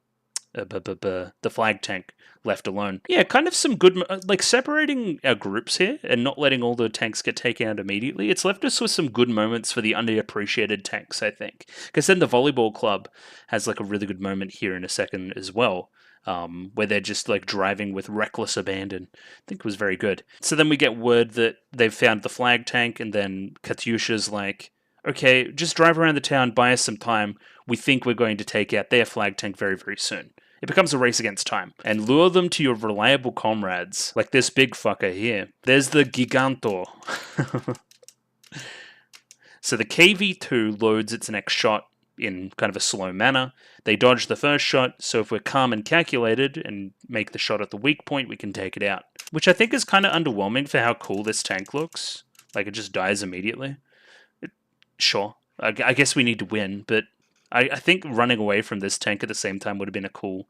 flag tank left alone. Yeah, kind of some good, like separating our groups here and not letting all the tanks get taken out immediately. It's left us with some good moments for the underappreciated tanks, I think. Because then the volleyball club has like a really good moment here in a second as well. where they're just like driving with reckless abandon. I think it was very good. So then we get word that they've found the flag tank, and then Katyusha's like, okay, just drive around the town, buy us some time. We think we're going to take out their flag tank very, very soon. It becomes a race against time. And lure them to your reliable comrades, like this big fucker here. There's the Giganto. So the KV-2 loads its next shot in kind of a slow manner. They dodge the first shot, so if we're calm and calculated and make the shot at the weak point, we can take it out. Which I think is kind of underwhelming for how cool this tank looks. Like, it just dies immediately. Sure, I guess we need to win, but I think running away from this tank at the same time would have been a cool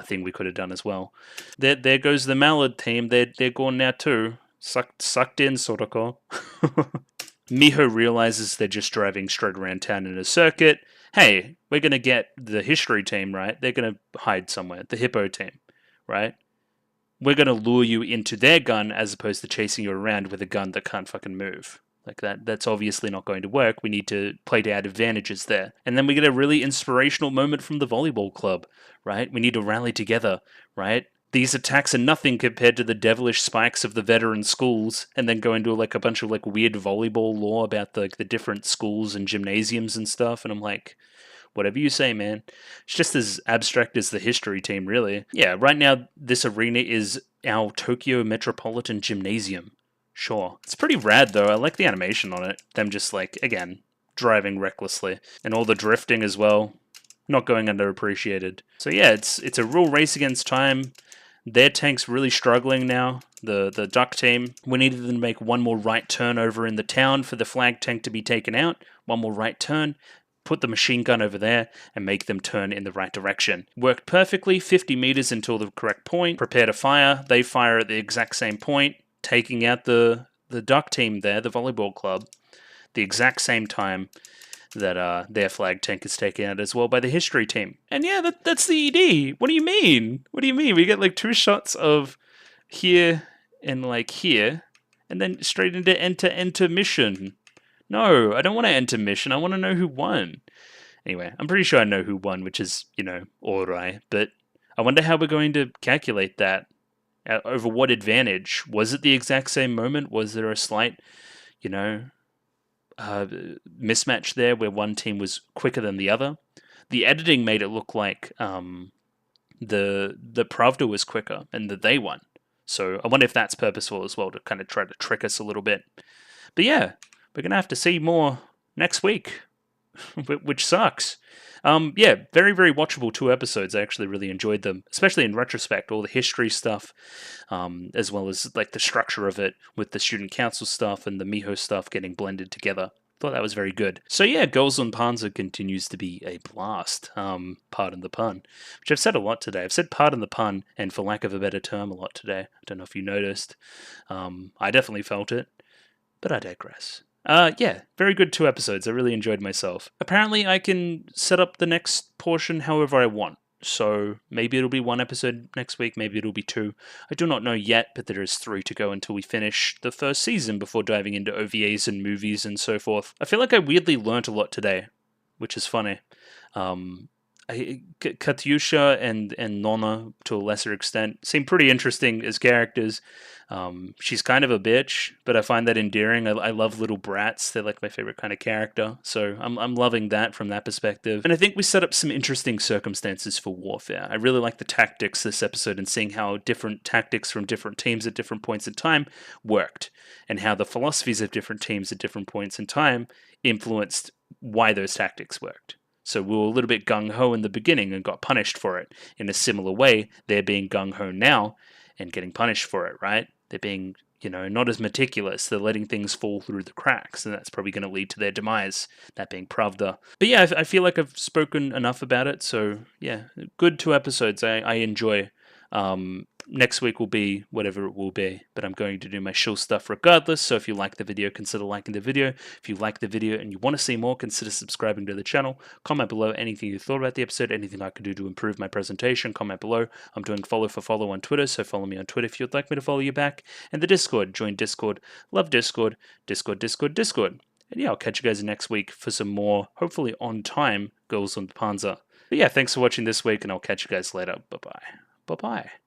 thing we could have done as well. There goes the Mallard team. They're gone now too. Sucked in, Soroko. Miho realizes they're just driving straight around town in a circuit. Hey, we're going to get the history team, right? They're going to hide somewhere. The Hippo team, right? We're going to lure you into their gun as opposed to chasing you around with a gun that can't fucking move. Like that's obviously not going to work. We need to play to our advantages there. And then we get a really inspirational moment from the volleyball club, right? We need to rally together, right? These attacks are nothing compared to the devilish spikes of the veteran schools, and then go into like a bunch of like weird volleyball lore about the different schools and gymnasiums and stuff. And I'm like, whatever you say, man. It's just as abstract as the history team, really. Yeah, right now this arena is our Tokyo Metropolitan Gymnasium. Sure. It's pretty rad, though. I like the animation on it. Them just, like, again, driving recklessly. And all the drifting as well. Not going underappreciated. So yeah, it's a real race against time. Their tank's really struggling now. The duck team. We needed them to make one more right turn over in the town for the flag tank to be taken out. One more right turn. Put the machine gun over there and make them turn in the right direction. Worked perfectly, 50 meters until the correct point. Prepare to fire. They fire at the exact same point, taking out the duck team there, the volleyball club, the exact same time that their flag tank is taken out as well by the history team. And yeah, that's the ED. What do you mean? What do you mean? We get like 2 shots of here and like here, and then straight into enter mission. No, I don't want to enter mission. I want to know who won. Anyway, I'm pretty sure I know who won, which is, alright. But I wonder how we're going to calculate that. Over what advantage? Was it the exact same moment? Was there a slight, mismatch there where one team was quicker than the other? The editing made it look like the Pravda was quicker and that they won. So I wonder if that's purposeful as well, to kind of try to trick us a little bit. But yeah, we're going to have to see more next week, which sucks. Yeah, very, very watchable 2 episodes. I actually really enjoyed them, especially in retrospect, all the history stuff, as well as like the structure of it with the student council stuff and the Miho stuff getting blended together. Thought that was very good. So yeah, Girls und Panzer continues to be a blast, pardon the pun, which I've said a lot today. I've said pardon the pun, and for lack of a better term, a lot today. I don't know if you noticed. I definitely felt it, but I digress. Yeah, very good 2 episodes. I really enjoyed myself. Apparently, I can set up the next portion however I want. So maybe it'll be 1 episode next week, maybe it'll be 2. I do not know yet, but there is 3 to go until we finish the first season before diving into OVAs and movies and so forth. I feel like I weirdly learnt a lot today, which is funny. Katyusha and Nonna, to a lesser extent, seem pretty interesting as characters. She's kind of a bitch, but I find that endearing. I love little brats. They're like my favorite kind of character. So I'm loving that from that perspective. And I think we set up some interesting circumstances for warfare. I really like the tactics this episode and seeing how different tactics from different teams at different points in time worked, and how the philosophies of different teams at different points in time influenced why those tactics worked. So we were a little bit gung-ho in the beginning and got punished for it. In a similar way, they're being gung-ho now and getting punished for it, right? They're being, not as meticulous. They're letting things fall through the cracks, and that's probably going to lead to their demise, that being Pravda. But yeah, I feel like I've spoken enough about it, so yeah, good 2 episodes I enjoy. Next week will be whatever it will be, but I'm going to do my shill stuff regardless, so if you like the video, consider liking the video. If you like the video and you want to see more, consider subscribing to the channel. Comment below anything you thought about the episode, anything I could do to improve my presentation. Comment below. I'm doing follow for follow on Twitter, so follow me on Twitter if you'd like me to follow you back. And the Discord, join Discord, love Discord, Discord. And yeah, I'll catch you guys next week for some more, hopefully on time, Girls und Panzer. But yeah, thanks for watching this week, and I'll catch you guys later. Bye-bye. Bye bye.